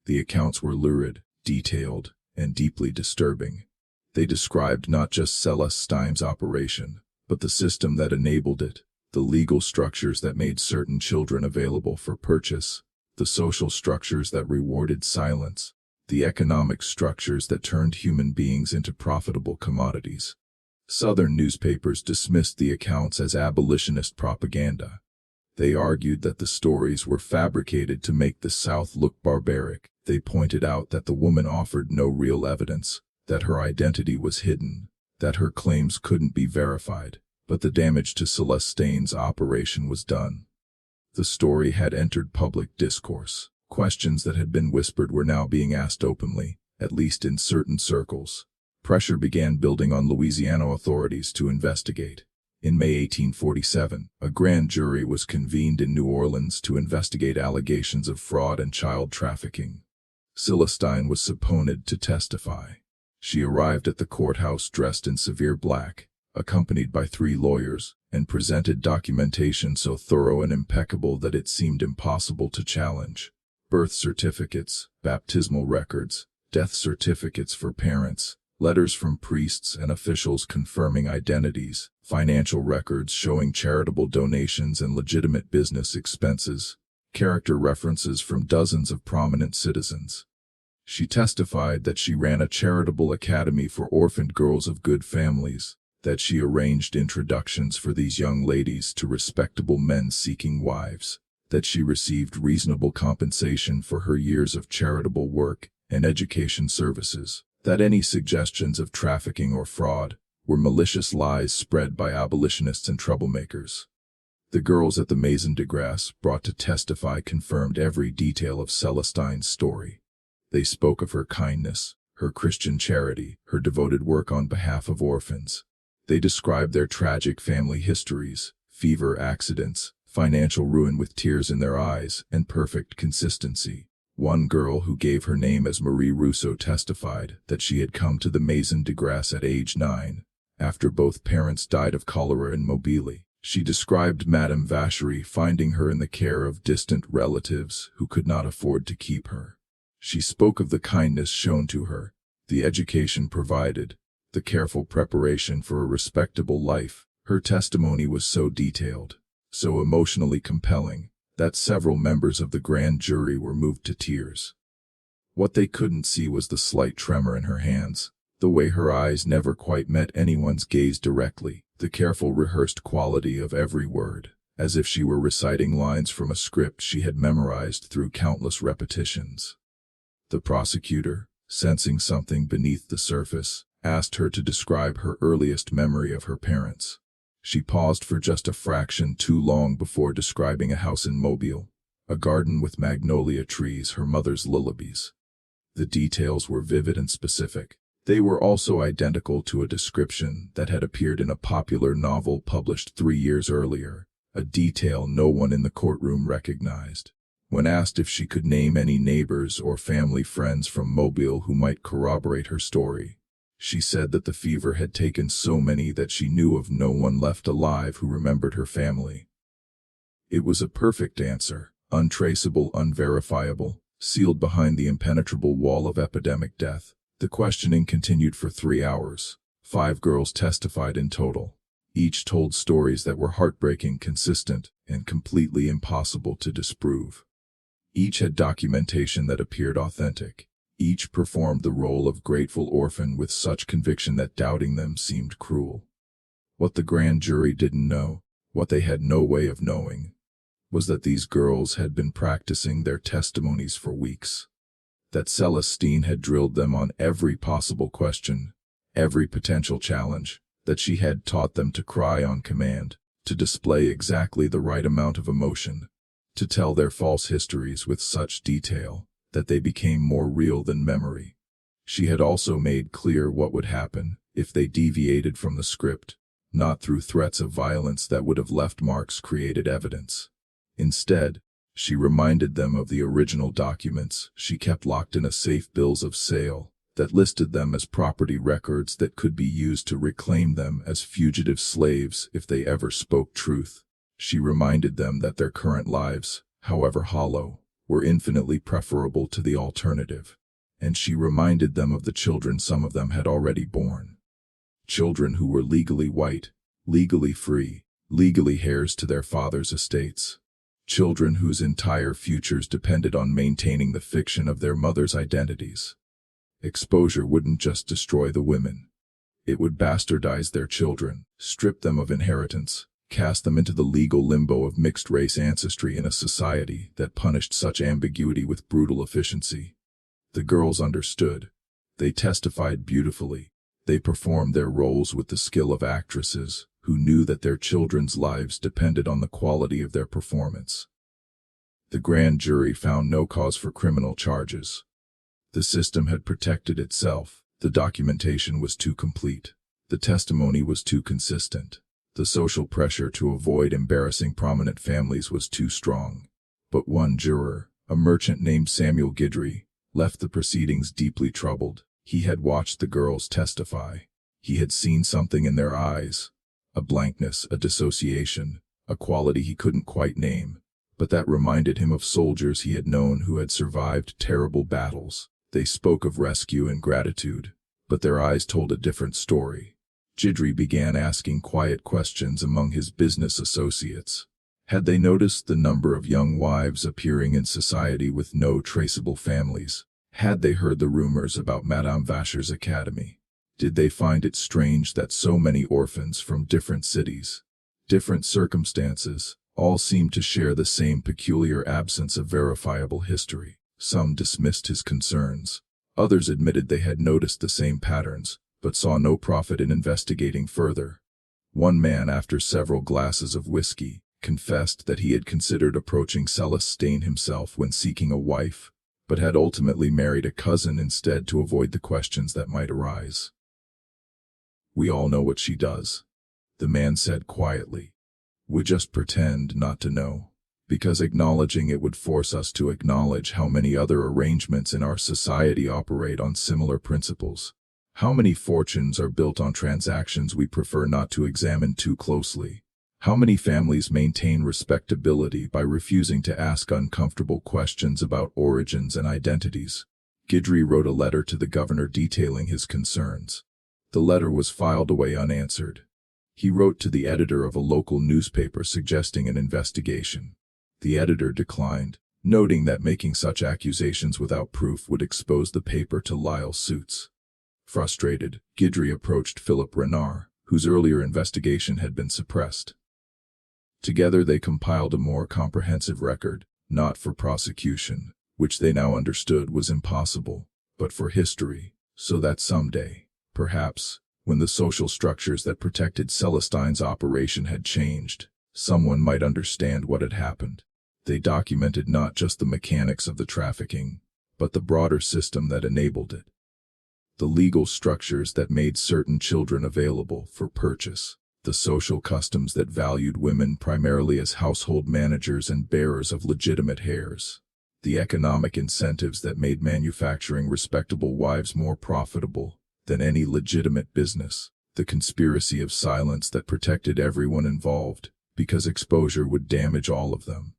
The accounts were lurid, detailed, and deeply disturbing. They described not just Celestine's operation, but the system that enabled it, the legal structures that made certain children available for purchase, the social structures that rewarded silence, the economic structures that turned human beings into profitable commodities. Southern newspapers dismissed the accounts as abolitionist propaganda. They argued that the stories were fabricated to make the South look barbaric. They pointed out that the woman offered no real evidence, that her identity was hidden, that her claims couldn't be verified, but the damage to Celestine's operation was done. The story had entered public discourse. Questions that had been whispered were now being asked openly, at least in certain circles. Pressure began building on Louisiana authorities to investigate. In May 1847, a grand jury was convened in New Orleans to investigate allegations of fraud and child trafficking. Celestine was subpoenaed to testify. She arrived at the courthouse dressed in severe black, accompanied by 3 lawyers, and presented documentation so thorough and impeccable that it seemed impossible to challenge. Birth certificates, baptismal records, death certificates for parents, letters from priests and officials confirming identities, financial records showing charitable donations and legitimate business expenses, character references from dozens of prominent citizens. She testified that she ran a charitable academy for orphaned girls of good families, that she arranged introductions for these young ladies to respectable men seeking wives, that she received reasonable compensation for her years of charitable work and education services, that any suggestions of trafficking or fraud were malicious lies spread by abolitionists and troublemakers. The girls at the Maison de Grace brought to testify confirmed every detail of Celestine's story. They spoke of her kindness, her Christian charity, her devoted work on behalf of orphans. They described their tragic family histories, fever accidents, financial ruin with tears in their eyes, and perfect consistency. One girl who gave her name as Marie Rousseau testified that she had come to the Maison de Grace at age 9, after both parents died of cholera in Mobile. She described Madame Vacherie finding her in the care of distant relatives who could not afford to keep her. She spoke of the kindness shown to her, the education provided, the careful preparation for a respectable life. Her testimony was so detailed, so emotionally compelling, that several members of the grand jury were moved to tears. What they couldn't see was the slight tremor in her hands, the way her eyes never quite met anyone's gaze directly, the careful rehearsed quality of every word, as if she were reciting lines from a script she had memorized through countless repetitions. The prosecutor, sensing something beneath the surface, asked her to describe her earliest memory of her parents. She paused for just a fraction too long before describing a house in Mobile, a garden with magnolia trees, her mother's lullabies. The details were vivid and specific. They were also identical to a description that had appeared in a popular novel published 3 years earlier, a detail no one in the courtroom recognized. When asked if she could name any neighbors or family friends from Mobile who might corroborate her story, she said that the fever had taken so many that she knew of no one left alive who remembered her family. It was a perfect answer, untraceable, unverifiable, sealed behind the impenetrable wall of epidemic death. The questioning continued for 3 hours. 5 girls testified in total. Each told stories that were heartbreaking, consistent, and completely impossible to disprove. Each had documentation that appeared authentic. Each performed the role of grateful orphan with such conviction that doubting them seemed cruel. What the grand jury didn't know, what they had no way of knowing, was that these girls had been practicing their testimonies for weeks. That Celestine had drilled them on every possible question, every potential challenge, that she had taught them to cry on command, to display exactly the right amount of emotion, to tell their false histories with such detail that they became more real than memory. She had also made clear what would happen if they deviated from the script, not through threats of violence that would have left marks, created evidence. Instead, she reminded them of the original documents she kept locked in a safe, bills of sale that listed them as property records that could be used to reclaim them as fugitive slaves if they ever spoke truth. She reminded them that their current lives, however hollow, were infinitely preferable to the alternative. And she reminded them of the children some of them had already born. Children who were legally white, legally free, legally heirs to their father's estates. children whose entire futures depended on maintaining the fiction of their mothers' identities. Exposure wouldn't just destroy the women. It would bastardize their children, strip them of inheritance, cast them into the legal limbo of mixed-race ancestry in a society that punished such ambiguity with brutal efficiency. The girls understood. They testified beautifully. They performed their roles with the skill of actresses who knew that their children's lives depended on the quality of their performance. The grand jury found no cause for criminal charges. The system had protected itself. The documentation was too complete. The testimony was too consistent. The social pressure to avoid embarrassing prominent families was too strong. But one juror, a merchant named Samuel Guidry, left the proceedings deeply troubled. He had watched the girls testify. He had seen something in their eyes, a blankness, a dissociation, a quality he couldn't quite name, but that reminded him of soldiers he had known who had survived terrible battles. They spoke of rescue and gratitude, but their eyes told a different story. Guidry began asking quiet questions among his business associates. Had they noticed the number of young wives appearing in society with no traceable families? Had they heard the rumors about Madame Vacher's academy? Did they find it strange that so many orphans from different cities, different circumstances, all seemed to share the same peculiar absence of verifiable history? Some dismissed his concerns. Others admitted they had noticed the same patterns, but saw no profit in investigating further. One man, after several glasses of whiskey, confessed that he had considered approaching Celestine himself when seeking a wife, but had ultimately married a cousin instead to avoid the questions that might arise. "We all know what she does," the man said quietly. "We just pretend not to know, because acknowledging it would force us to acknowledge how many other arrangements in our society operate on similar principles. How many fortunes are built on transactions we prefer not to examine too closely. How many families maintain respectability by refusing to ask uncomfortable questions about origins and identities." Guidry wrote a letter to the governor detailing his concerns. The letter was filed away unanswered. He wrote to the editor of a local newspaper suggesting an investigation. The editor declined, noting that making such accusations without proof would expose the paper to libel suits. Frustrated, Guidry approached Philip Renard, whose earlier investigation had been suppressed. Together they compiled a more comprehensive record, not for prosecution, which they now understood was impossible, but for history, so that someday, perhaps, when the social structures that protected Celestine's operation had changed, someone might understand what had happened. They documented not just the mechanics of the trafficking, but the broader system that enabled it. The legal structures that made certain children available for purchase, the social customs that valued women primarily as household managers and bearers of legitimate heirs, the economic incentives that made manufacturing respectable wives more profitable than any legitimate business, the conspiracy of silence that protected everyone involved, because exposure would damage all of them.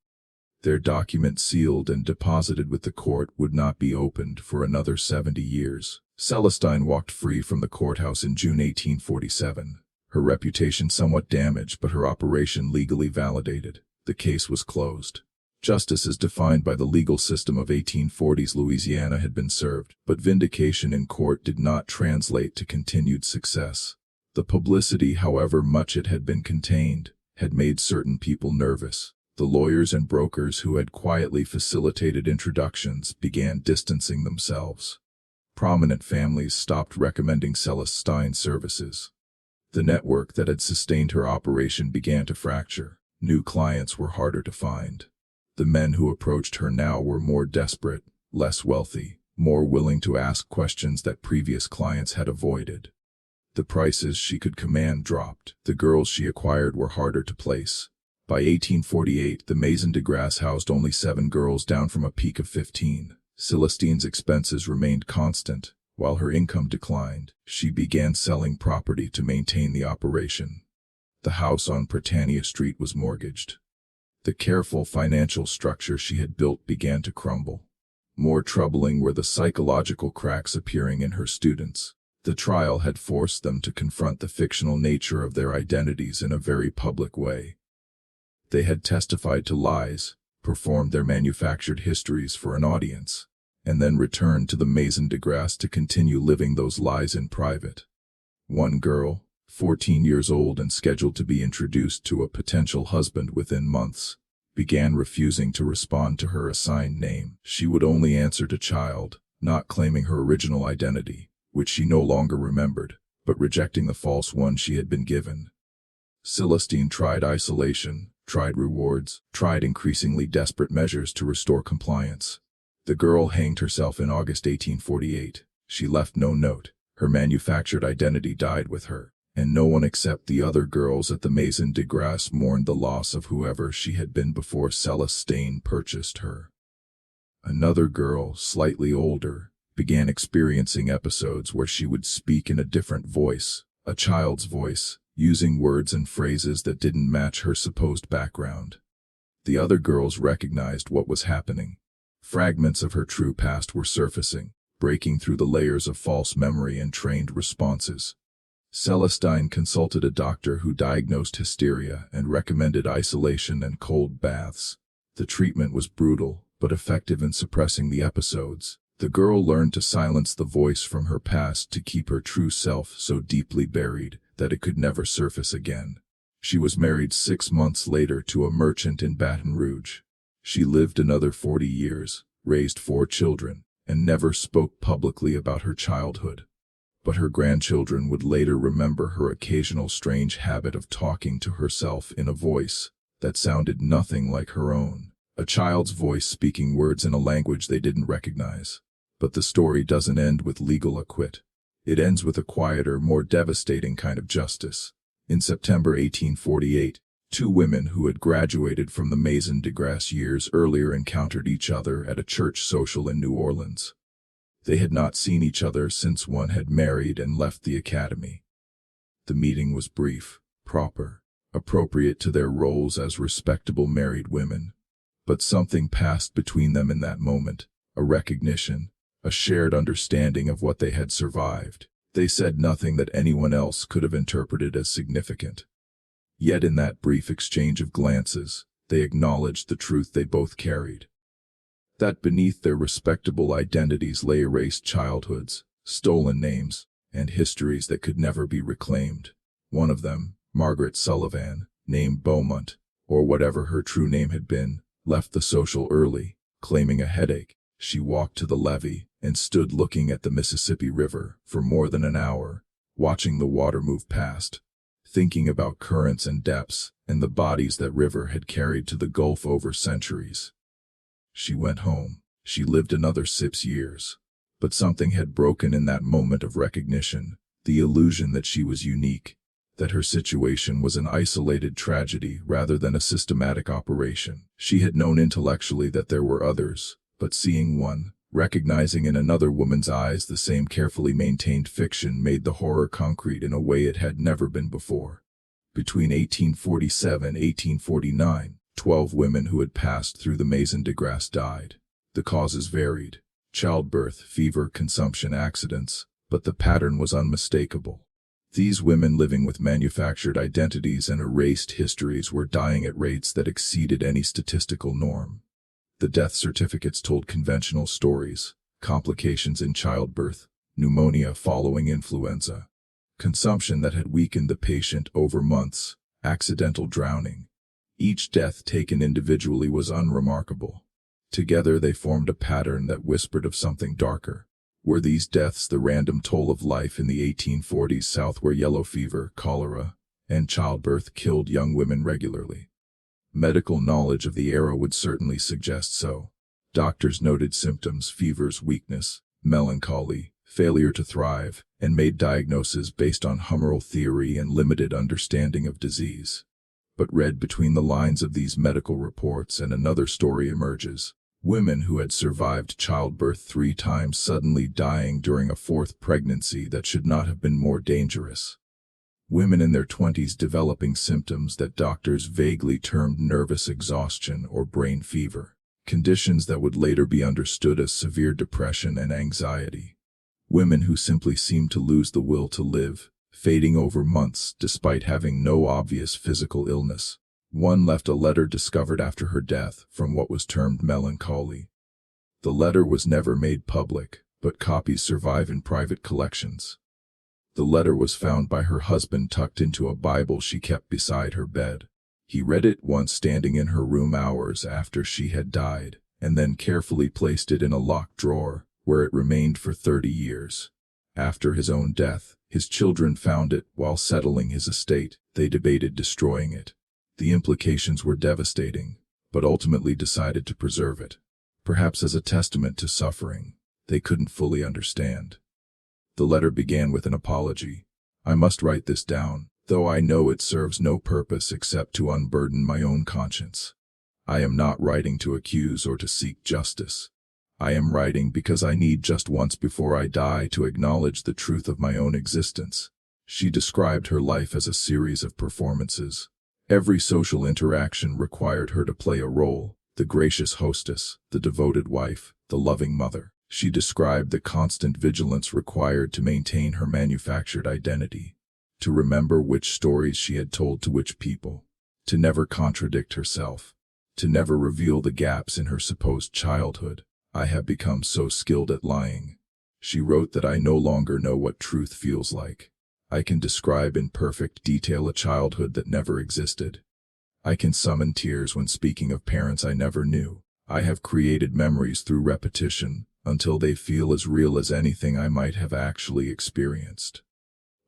Their document sealed and deposited with the court would not be opened for another 70 years. Celestine walked free from the courthouse in June 1847. Her reputation somewhat damaged, but her operation legally validated. The case was closed. Justice as defined by the legal system of 1840s Louisiana had been served, but vindication in court did not translate to continued success. The publicity, however much it had been contained, had made certain people nervous. The lawyers and brokers who had quietly facilitated introductions began distancing themselves. Prominent families stopped recommending Celestine's services. The network that had sustained her operation began to fracture. New clients were harder to find. The men who approached her now were more desperate, less wealthy, more willing to ask questions that previous clients had avoided. The prices she could command dropped. The girls she acquired were harder to place. By 1848, the Maison de Grasse housed only 7 girls, down from a peak of 15. Celestine's expenses remained constant, while her income declined. She began selling property to maintain the operation. The house on Prytania Street was mortgaged. The careful financial structure she had built began to crumble. More troubling were the psychological cracks appearing in her students. The trial had forced them to confront the fictional nature of their identities in a very public way. They had testified to lies, performed their manufactured histories for an audience, and then returned to the Maison de Grace to continue living those lies in private. One girl, 14 years old and scheduled to be introduced to a potential husband within months, began refusing to respond to her assigned name. She would only answer to child, not claiming her original identity, which she no longer remembered, but rejecting the false one she had been given. Celestine tried isolation, tried rewards, tried increasingly desperate measures to restore compliance. The girl hanged herself in August 1848. She left no note. Her manufactured identity died with her, and no one except the other girls at the Maison de Grace mourned the loss of whoever she had been before Celestine purchased her. Another girl, slightly older, began experiencing episodes where she would speak in a different voice, a child's voice, using words and phrases that didn't match her supposed background. The other girls recognized what was happening. Fragments of her true past were surfacing, breaking through the layers of false memory and trained responses. Celestine consulted a doctor who diagnosed hysteria and recommended isolation and cold baths. The treatment was brutal, but effective in suppressing the episodes. The girl learned to silence the voice from her past to keep her true self so deeply buried that it could never surface again. She was married 6 months later to a merchant in Baton Rouge. She lived another 40 years, raised 4 children, and never spoke publicly about her childhood. But her grandchildren would later remember her occasional strange habit of talking to herself in a voice that sounded nothing like her own, a child's voice speaking words in a language they didn't recognize. But the story doesn't end with legal acquit. It ends with a quieter, more devastating kind of justice. In September 1848, 2 women who had graduated from the Maison de Grace years earlier encountered each other at a church social in New Orleans. They had not seen each other since one had married and left the academy. The meeting was brief, proper, appropriate to their roles as respectable married women. But something passed between them in that moment, a recognition, a shared understanding of what they had survived. They said nothing that anyone else could have interpreted as significant. Yet in that brief exchange of glances, they acknowledged the truth they both carried. That beneath their respectable identities lay erased childhoods, stolen names, and histories that could never be reclaimed. One of them, Margaret Sullivan, named Beaumont, or whatever her true name had been, left the social early, claiming a headache. She walked to the levee and stood looking at the Mississippi River for more than an hour, watching the water move past, thinking about currents and depths and the bodies that river had carried to the Gulf over centuries. She went home. She lived another 6 years. But something had broken in that moment of recognition, the illusion that she was unique, that her situation was an isolated tragedy rather than a systematic operation. She had known intellectually that there were others, but seeing one, recognizing in another woman's eyes the same carefully maintained fiction made the horror concrete in a way it had never been before. Between 1847 and 1849, 12 women who had passed through the Maison de Grace died. The causes varied: childbirth, fever, consumption, accidents, but the pattern was unmistakable. These women living with manufactured identities and erased histories were dying at rates that exceeded any statistical norm. The death certificates told conventional stories: complications in childbirth, pneumonia following influenza, consumption that had weakened the patient over months, accidental drowning. Each death taken individually was unremarkable. Together they formed a pattern that whispered of something darker. Were these deaths the random toll of life in the 1840s South, where yellow fever, cholera, and childbirth killed young women regularly? Medical knowledge of the era would certainly suggest so. Doctors noted symptoms: fevers, weakness, melancholy, failure to thrive, and made diagnoses based on humoral theory and limited understanding of disease. But read between the lines of these medical reports and another story emerges: women who had survived childbirth 3 times suddenly dying during a 4th pregnancy that should not have been more dangerous. Women in their 20s developing symptoms that doctors vaguely termed nervous exhaustion or brain fever, conditions that would later be understood as severe depression and anxiety. Women who simply seemed to lose the will to live, fading over months despite having no obvious physical illness. One left a letter discovered after her death from what was termed melancholy. The letter was never made public, but copies survive in private collections. The letter was found by her husband tucked into a Bible she kept beside her bed. He read it once standing in her room hours after she had died, and then carefully placed it in a locked drawer, where it remained for 30 years. After his own death, his children found it while settling his estate. They debated destroying it. The implications were devastating, but ultimately decided to preserve it, perhaps as a testament to suffering they couldn't fully understand. The letter began with an apology. I must write this down, though I know it serves no purpose except to unburden my own conscience. I am not writing to accuse or to seek justice. I am writing because I need just once before I die to acknowledge the truth of my own existence. She described her life as a series of performances. Every social interaction required her to play a role: the gracious hostess, the devoted wife, the loving mother. She described the constant vigilance required to maintain her manufactured identity, to remember which stories she had told to which people, to never contradict herself, to never reveal the gaps in her supposed childhood. I have become so skilled at lying. She wrote that I no longer know what truth feels like. I can describe in perfect detail a childhood that never existed. I can summon tears when speaking of parents I never knew. I have created memories through repetition until they feel as real as anything I might have actually experienced.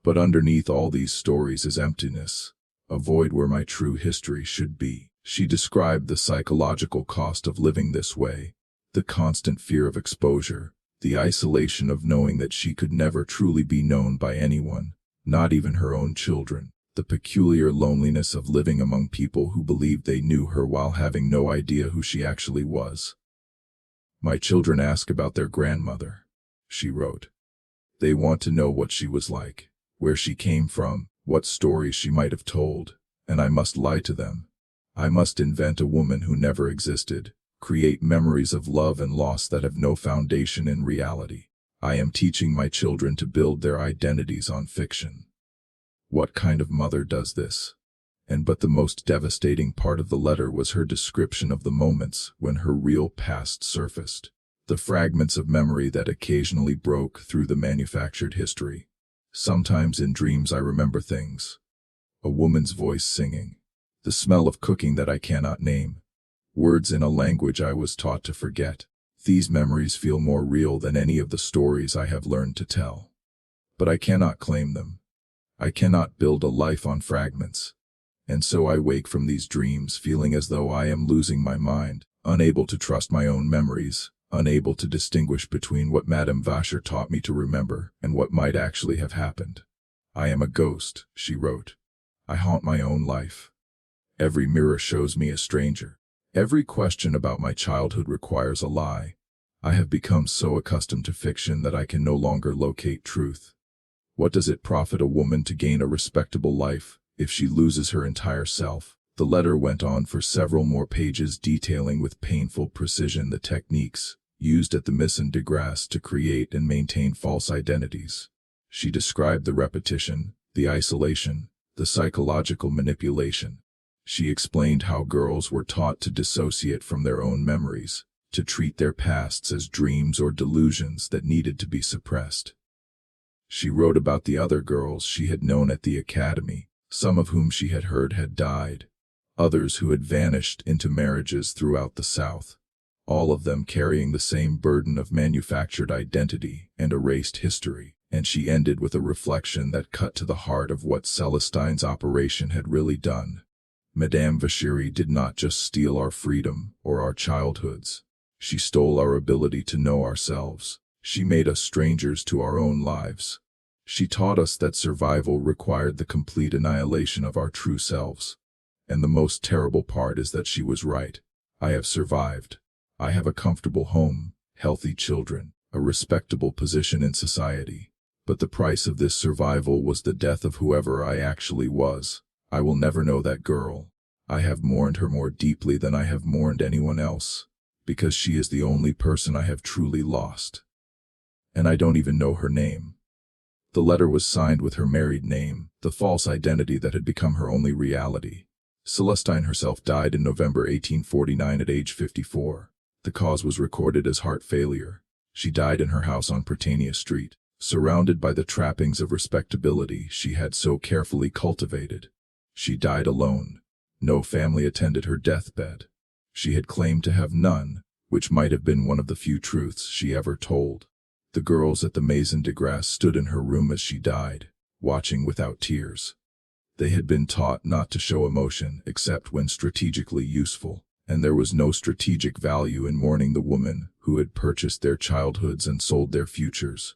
But underneath all these stories is emptiness, a void where my true history should be. She described the psychological cost of living this way, the constant fear of exposure, the isolation of knowing that she could never truly be known by anyone, not even her own children, the peculiar loneliness of living among people who believed they knew her while having no idea who she actually was. My children ask about their grandmother, she wrote. They want to know what she was like, where she came from, what stories she might have told, and I must lie to them. I must invent a woman who never existed, create memories of love and loss that have no foundation in reality. I am teaching my children to build their identities on fiction. What kind of mother does this? But the most devastating part of the letter was her description of the moments when her real past surfaced, the fragments of memory that occasionally broke through the manufactured history. Sometimes in dreams I remember things: a woman's voice singing, the smell of cooking that I cannot name, words in a language I was taught to forget. These memories feel more real than any of the stories I have learned to tell. But I cannot claim them. I cannot build a life on fragments. And so I wake from these dreams feeling as though I am losing my mind, unable to trust my own memories, unable to distinguish between what Madame Vasher taught me to remember and what might actually have happened. I am a ghost, she wrote. I haunt my own life. Every mirror shows me a stranger. Every question about my childhood requires a lie. I have become so accustomed to fiction that I can no longer locate truth. What does it profit a woman to gain a respectable life if she loses her entire self? The letter went on for several more pages, detailing with painful precision the techniques used at the Mission de Grâce to create and maintain false identities. She described the repetition, the isolation, the psychological manipulation. She explained how girls were taught to dissociate from their own memories, to treat their pasts as dreams or delusions that needed to be suppressed. She wrote about the other girls she had known at the academy, some of whom she had heard had died, others who had vanished into marriages throughout the South, all of them carrying the same burden of manufactured identity and erased history. And she ended with a reflection that cut to the heart of what Celestine's operation had really done. Madame Vasher did not just steal our freedom or our childhoods. She stole our ability to know ourselves. She made us strangers to our own lives. She taught us that survival required the complete annihilation of our true selves. And the most terrible part is that she was right. I have survived. I have a comfortable home, healthy children, a respectable position in society. But the price of this survival was the death of whoever I actually was. I will never know that girl. I have mourned her more deeply than I have mourned anyone else, because she is the only person I have truly lost. And I don't even know her name. The letter was signed with her married name, the false identity that had become her only reality. Celestine herself died in November 1849 at age 54. The cause was recorded as heart failure. She died in her house on Prytania Street, surrounded by the trappings of respectability she had so carefully cultivated. She died alone. No family attended her deathbed. She had claimed to have none, which might have been one of the few truths she ever told. The girls at the Maison de Grace stood in her room as she died, watching without tears. They had been taught not to show emotion except when strategically useful, and there was no strategic value in mourning the woman who had purchased their childhoods and sold their futures.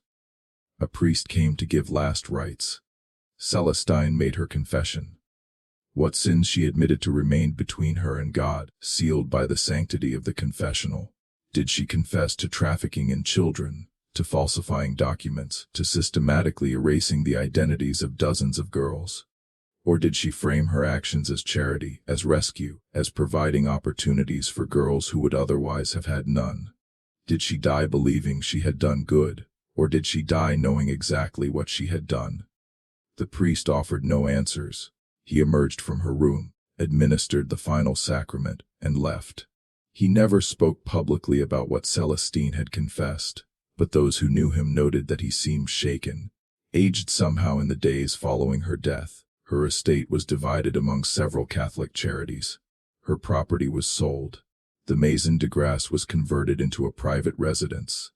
A priest came to give last rites. Celestine made her confession. What sins she admitted to remained between her and God, sealed by the sanctity of the confessional. Did she confess to trafficking in children, to falsifying documents, to systematically erasing the identities of dozens of girls? Or did she frame her actions as charity, as rescue, as providing opportunities for girls who would otherwise have had none? Did she die believing she had done good, or did she die knowing exactly what she had done? The priest offered no answers. He emerged from her room, administered the final sacrament, and left. He never spoke publicly about what Celestine had confessed, but those who knew him noted that he seemed shaken, aged somehow in the days following her death. Her estate was divided among several Catholic charities. Her property was sold. The Maison de Grace was converted into a private residence.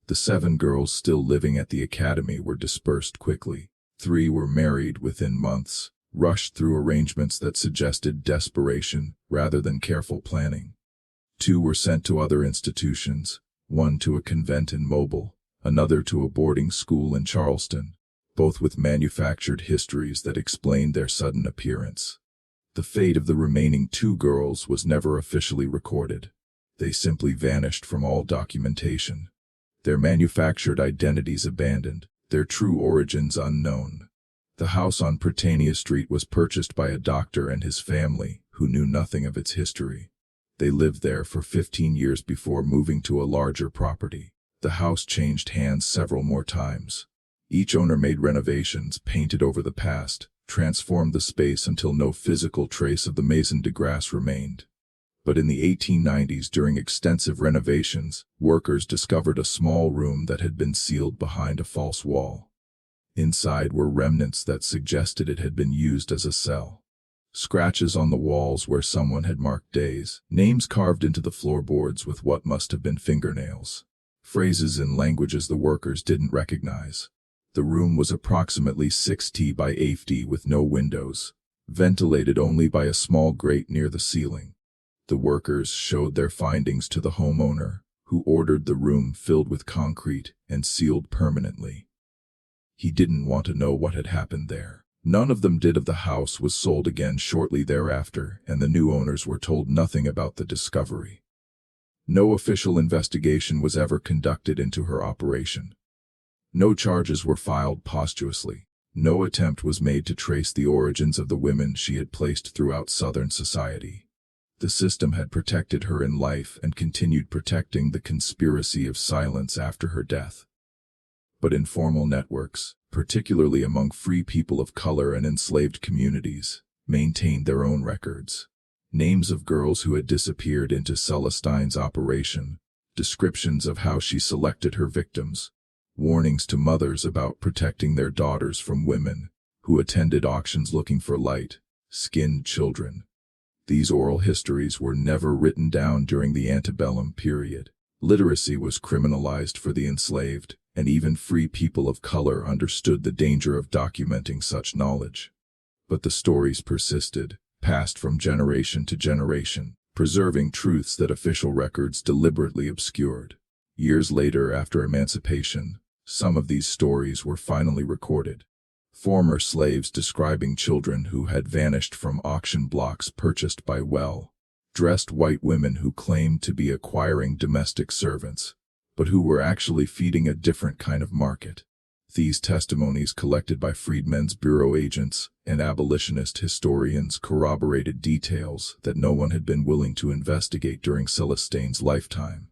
The 7 girls still living at the academy were dispersed quickly. 3 were married within months, rushed through arrangements that suggested desperation rather than careful planning. 2 were sent to other institutions, 1 to a convent in Mobile, another to a boarding school in Charleston, both with manufactured histories that explained their sudden appearance. The fate of the remaining 2 girls was never officially recorded. They simply vanished from all documentation. Their manufactured identities abandoned, their true origins unknown. The house on Prytania Street was purchased by a doctor and his family, who knew nothing of its history. They lived there for 15 years before moving to a larger property. The house changed hands several more times. Each owner made renovations, painted over the past, transformed the space until no physical trace of the Maison de Grace remained. But in the 1890s, during extensive renovations, workers discovered a small room that had been sealed behind a false wall. Inside were remnants that suggested it had been used as a cell. Scratches on the walls where someone had marked days, names carved into the floorboards with what must have been fingernails, phrases in languages the workers didn't recognize. The room was approximately 6 by 8 with no windows, ventilated only by a small grate near the ceiling. The workers showed their findings to the homeowner, who ordered the room filled with concrete and sealed permanently. He didn't want to know what had happened there. None of them did. The house was sold again shortly thereafter, and the new owners were told nothing about the discovery. No official investigation was ever conducted into her operation. No charges were filed posthumously. No attempt was made to trace the origins of the women she had placed throughout Southern society. The system had protected her in life and continued protecting the conspiracy of silence after her death. But informal networks, particularly among free people of color and enslaved communities, maintained their own records. Names of girls who had disappeared into Celestine's operation, descriptions of how she selected her victims, warnings to mothers about protecting their daughters from women who attended auctions looking for light-skinned children. These oral histories were never written down during the antebellum period. Literacy was criminalized for the enslaved, and even free people of color understood the danger of documenting such knowledge. But the stories persisted, passed from generation to generation, preserving truths that official records deliberately obscured. Years later, after emancipation, some of these stories were finally recorded. Former slaves describing children who had vanished from auction blocks purchased by well-dressed white women who claimed to be acquiring domestic servants, but who were actually feeding a different kind of market. These testimonies, collected by Freedmen's Bureau agents and abolitionist historians, corroborated details that no one had been willing to investigate during Celestine's lifetime.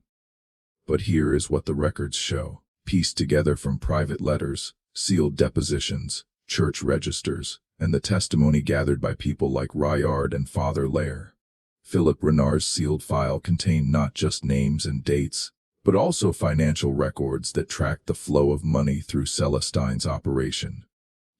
But here is what the records show, pieced together from private letters, sealed depositions, church registers, and the testimony gathered by people like Ryard and Father Lair. Philip Renard's sealed file contained not just names and dates, but also financial records that tracked the flow of money through Celestine's operation.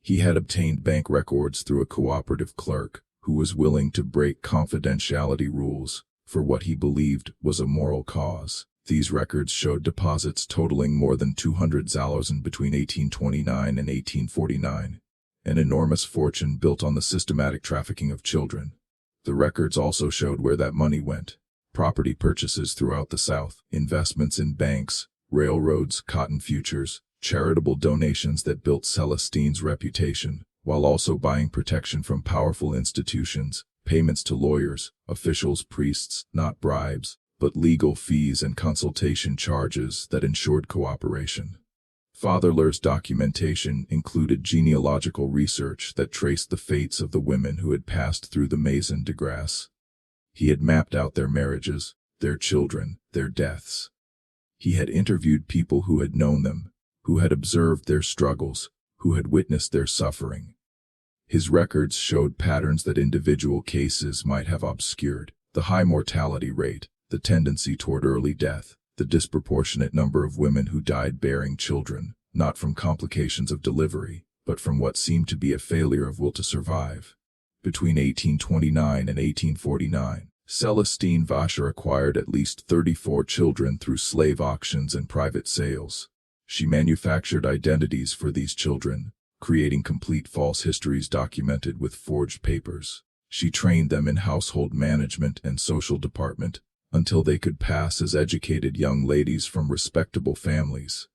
He had obtained bank records through a cooperative clerk who was willing to break confidentiality rules for what he believed was a moral cause. These records showed deposits totaling more than 200,000 between 1829 and 1849, an enormous fortune built on the systematic trafficking of children. The records also showed where that money went: property purchases throughout the South, investments in banks, railroads, cotton futures, charitable donations that built Celestine's reputation, while also buying protection from powerful institutions, payments to lawyers, officials, priests, not bribes, but legal fees and consultation charges that ensured cooperation. Father Lair's documentation included genealogical research that traced the fates of the women who had passed through the Maison de Grace. He had mapped out their marriages, their children, their deaths. He had interviewed people who had known them, who had observed their struggles, who had witnessed their suffering. His records showed patterns that individual cases might have obscured: the high mortality rate, the tendency toward early death, the disproportionate number of women who died bearing children, not from complications of delivery, but from what seemed to be a failure of will to survive. Between 1829 and 1849, Celestine Vacher acquired at least 34 children through slave auctions and private sales. She manufactured identities for these children, creating complete false histories documented with forged papers. She trained them in household management and social department until they could pass as educated young ladies from respectable families.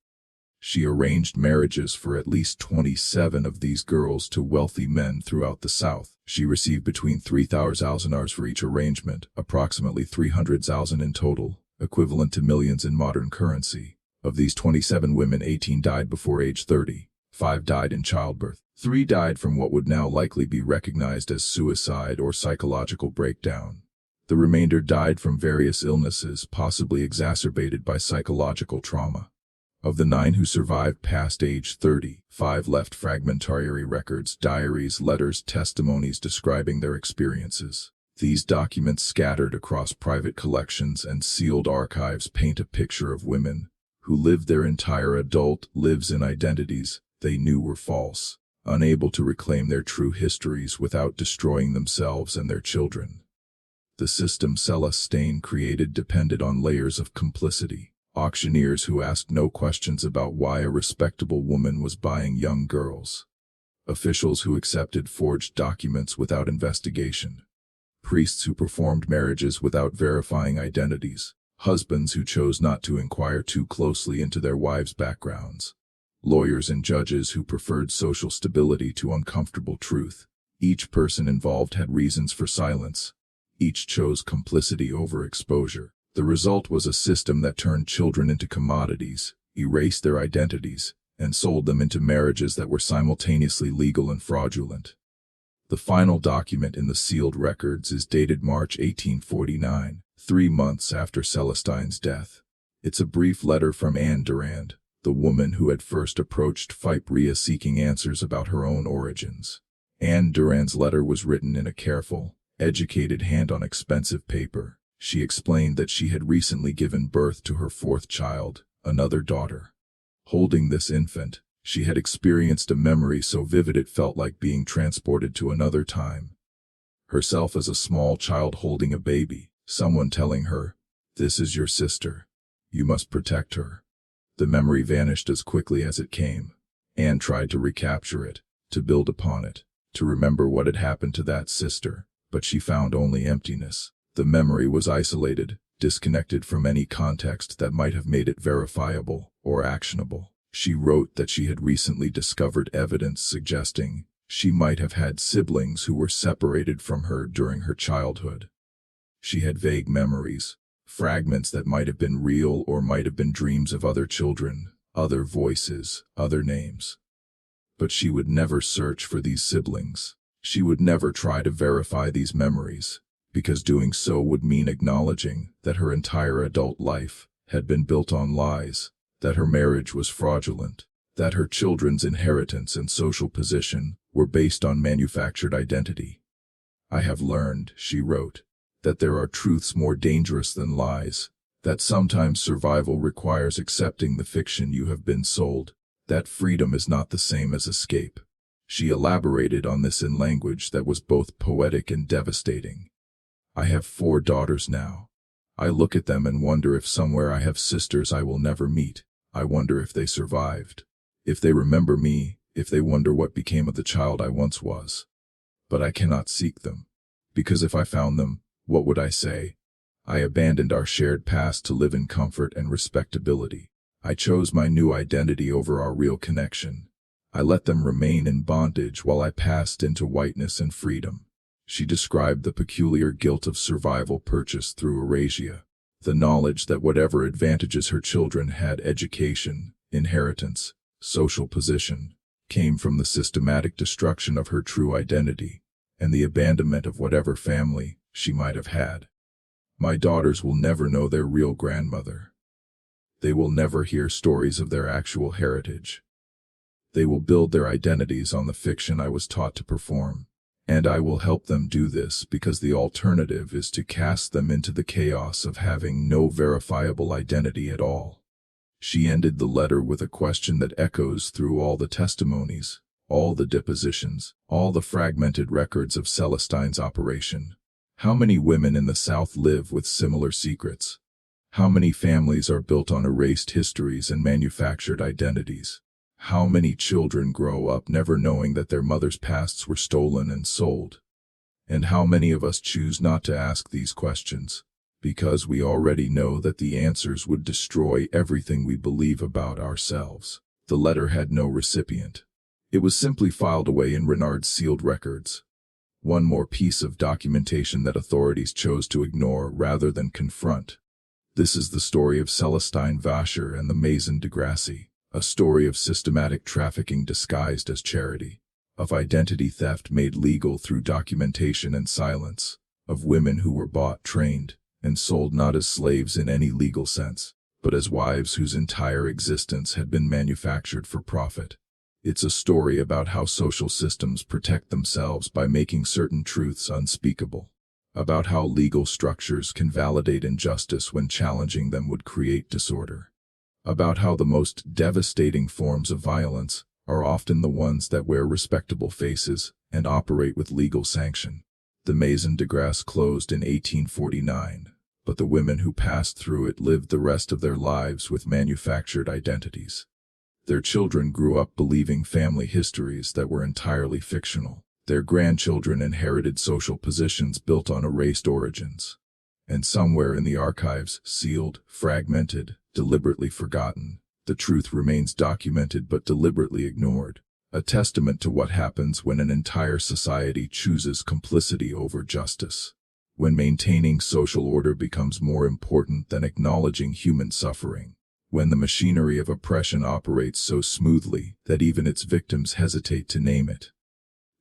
She arranged marriages for at least 27 of these girls to wealthy men throughout the South. She received between $3,000 for each arrangement, approximately $300,000 in total, equivalent to millions in modern currency. Of these 27 women, 18 died before age 30, 5 died in childbirth, 3 died from what would now likely be recognized as suicide or psychological breakdown. The remainder died from various illnesses, possibly exacerbated by psychological trauma. Of the 9 who survived past age 30, 5 left fragmentary records, diaries, letters, testimonies describing their experiences. These documents, scattered across private collections and sealed archives, paint a picture of women who lived their entire adult lives in identities they knew were false, unable to reclaim their true histories without destroying themselves and their children. The system Celestine created depended on layers of complicity: auctioneers who asked no questions about why a respectable woman was buying young girls, officials who accepted forged documents without investigation, priests who performed marriages without verifying identities, husbands who chose not to inquire too closely into their wives' backgrounds, lawyers and judges who preferred social stability to uncomfortable truth. Each person involved had reasons for silence. Each chose complicity over exposure. The result was a system that turned children into commodities, erased their identities, and sold them into marriages that were simultaneously legal and fraudulent. The final document in the sealed records is dated March 1849, 3 months after Celestine's death. It's a brief letter from Anne Durand, the woman who had first approached Fiprea seeking answers about her own origins. Anne Durand's letter was written in a careful, educated hand on expensive paper. She explained that she had recently given birth to her 4th child, another daughter. Holding this infant, she had experienced a memory so vivid it felt like being transported to another time. Herself as a small child holding a baby, someone telling her, "This is your sister. You must protect her." The memory vanished as quickly as it came. Anne tried to recapture it, to build upon it, to remember what had happened to that sister, but she found only emptiness. The memory was isolated, disconnected from any context that might have made it verifiable or actionable. She wrote that she had recently discovered evidence suggesting she might have had siblings who were separated from her during her childhood. She had vague memories, fragments that might have been real or might have been dreams of other children, other voices, other names. But she would never search for these siblings. She would never try to verify these memories, because doing so would mean acknowledging that her entire adult life had been built on lies, that her marriage was fraudulent, that her children's inheritance and social position were based on manufactured identity. "I have learned," she wrote, "that there are truths more dangerous than lies, that sometimes survival requires accepting the fiction you have been sold, that freedom is not the same as escape." She elaborated on this in language that was both poetic and devastating. "I have 4 daughters now. I look at them and wonder if somewhere I have sisters I will never meet. I wonder if they survived, if they remember me, if they wonder what became of the child I once was. But I cannot seek them, because if I found them, what would I say? I abandoned our shared past to live in comfort and respectability. I chose my new identity over our real connection. I let them remain in bondage while I passed into whiteness and freedom." She described the peculiar guilt of survival purchased through erasure, the knowledge that whatever advantages her children had, education, inheritance, social position, came from the systematic destruction of her true identity and the abandonment of whatever family she might have had. "My daughters will never know their real grandmother. They will never hear stories of their actual heritage. They will build their identities on the fiction I was taught to perform. And I will help them do this because the alternative is to cast them into the chaos of having no verifiable identity at all." She ended the letter with a question that echoes through all the testimonies, all the depositions, all the fragmented records of Celestine's operation. How many women in the South live with similar secrets? How many families are built on erased histories and manufactured identities? How many children grow up never knowing that their mother's pasts were stolen and sold? And how many of us choose not to ask these questions, because we already know that the answers would destroy everything we believe about ourselves? The letter had no recipient. It was simply filed away in Renard's sealed records. One more piece of documentation that authorities chose to ignore rather than confront. This is the story of Celestine Vacher and the Maison de Gracie. A story of systematic trafficking disguised as charity, of identity theft made legal through documentation and silence, of women who were bought, trained, and sold not as slaves in any legal sense, but as wives whose entire existence had been manufactured for profit. It's a story about how social systems protect themselves by making certain truths unspeakable, about how legal structures can validate injustice when challenging them would create disorder, about how the most devastating forms of violence are often the ones that wear respectable faces and operate with legal sanction. The Maison de Gracie closed in 1849, but the women who passed through it lived the rest of their lives with manufactured identities. Their children grew up believing family histories that were entirely fictional. Their grandchildren inherited social positions built on erased origins. And somewhere in the archives, sealed, fragmented, deliberately forgotten, the truth remains documented but deliberately ignored, a testament to what happens when an entire society chooses complicity over justice, when maintaining social order becomes more important than acknowledging human suffering, when the machinery of oppression operates so smoothly that even its victims hesitate to name it.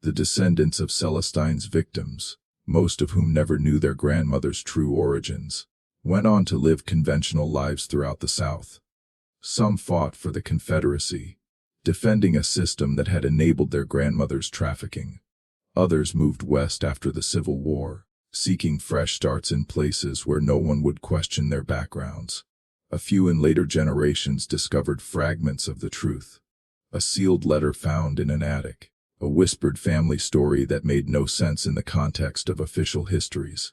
The descendants of Celestine's victims, most of whom never knew their grandmother's true origins, went on to live conventional lives throughout the South. Some fought for the Confederacy, defending a system that had enabled their grandmother's trafficking. Others moved west after the Civil War, seeking fresh starts in places where no one would question their backgrounds. A few in later generations discovered fragments of the truth. A sealed letter found in an attic, a whispered family story that made no sense in the context of official histories,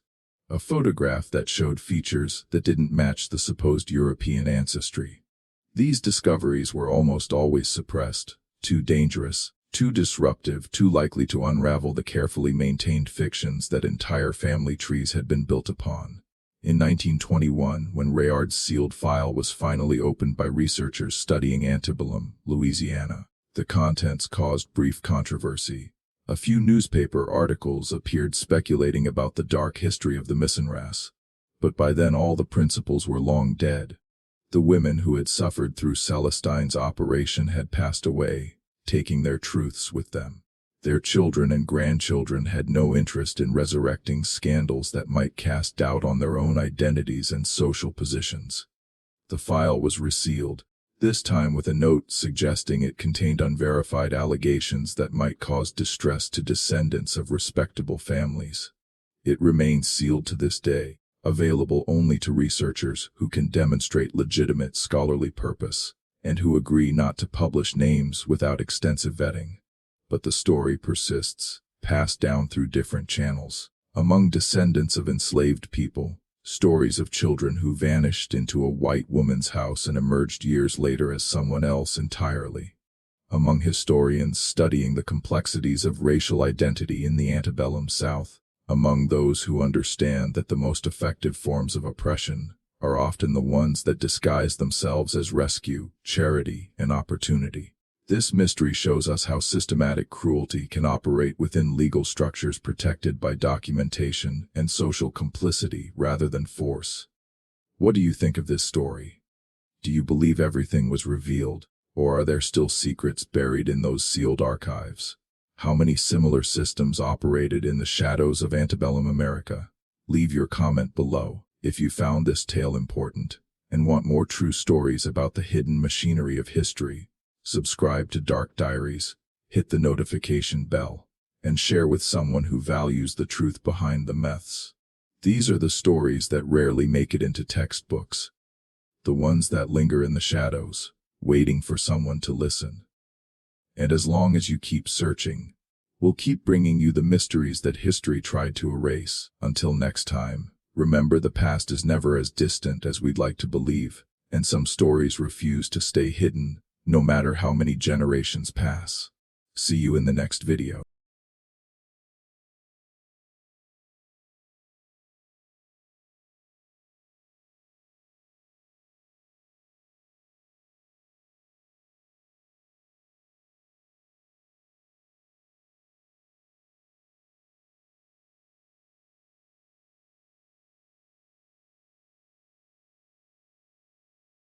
a photograph that showed features that didn't match the supposed European ancestry. These discoveries were almost always suppressed, too dangerous, too disruptive, too likely to unravel the carefully maintained fictions that entire family trees had been built upon. In 1921, when Renard's sealed file was finally opened by researchers studying Antebellum, Louisiana, the contents caused brief controversy. A few newspaper articles appeared speculating about the dark history of the missing race, but by then all the principals were long dead. The women who had suffered through Celestine's operation had passed away, taking their truths with them. Their children and grandchildren had no interest in resurrecting scandals that might cast doubt on their own identities and social positions. The file was resealed, this time with a note suggesting it contained unverified allegations that might cause distress to descendants of respectable families. It remains sealed to this day, available only to researchers who can demonstrate legitimate scholarly purpose and who agree not to publish names without extensive vetting. But the story persists, passed down through different channels. Among descendants of enslaved people, stories of children who vanished into a white woman's house and emerged years later as someone else entirely. Among historians studying the complexities of racial identity in the antebellum South, among those who understand that the most effective forms of oppression are often the ones that disguise themselves as rescue, charity, and opportunity. This mystery shows us how systematic cruelty can operate within legal structures protected by documentation and social complicity rather than force. What do you think of this story? Do you believe everything was revealed, or are there still secrets buried in those sealed archives? How many similar systems operated in the shadows of antebellum America? Leave your comment below if you found this tale important and want more true stories about the hidden machinery of history. Subscribe to Dark Diaries, hit the notification bell, and share with someone who values the truth behind the myths. These are the stories that rarely make it into textbooks, the ones that linger in the shadows, waiting for someone to listen. And as long as you keep searching, we'll keep bringing you the mysteries that history tried to erase. Until next time, remember the past is never as distant as we'd like to believe, and some stories refuse to stay hidden, no matter how many generations pass. See you in the next video.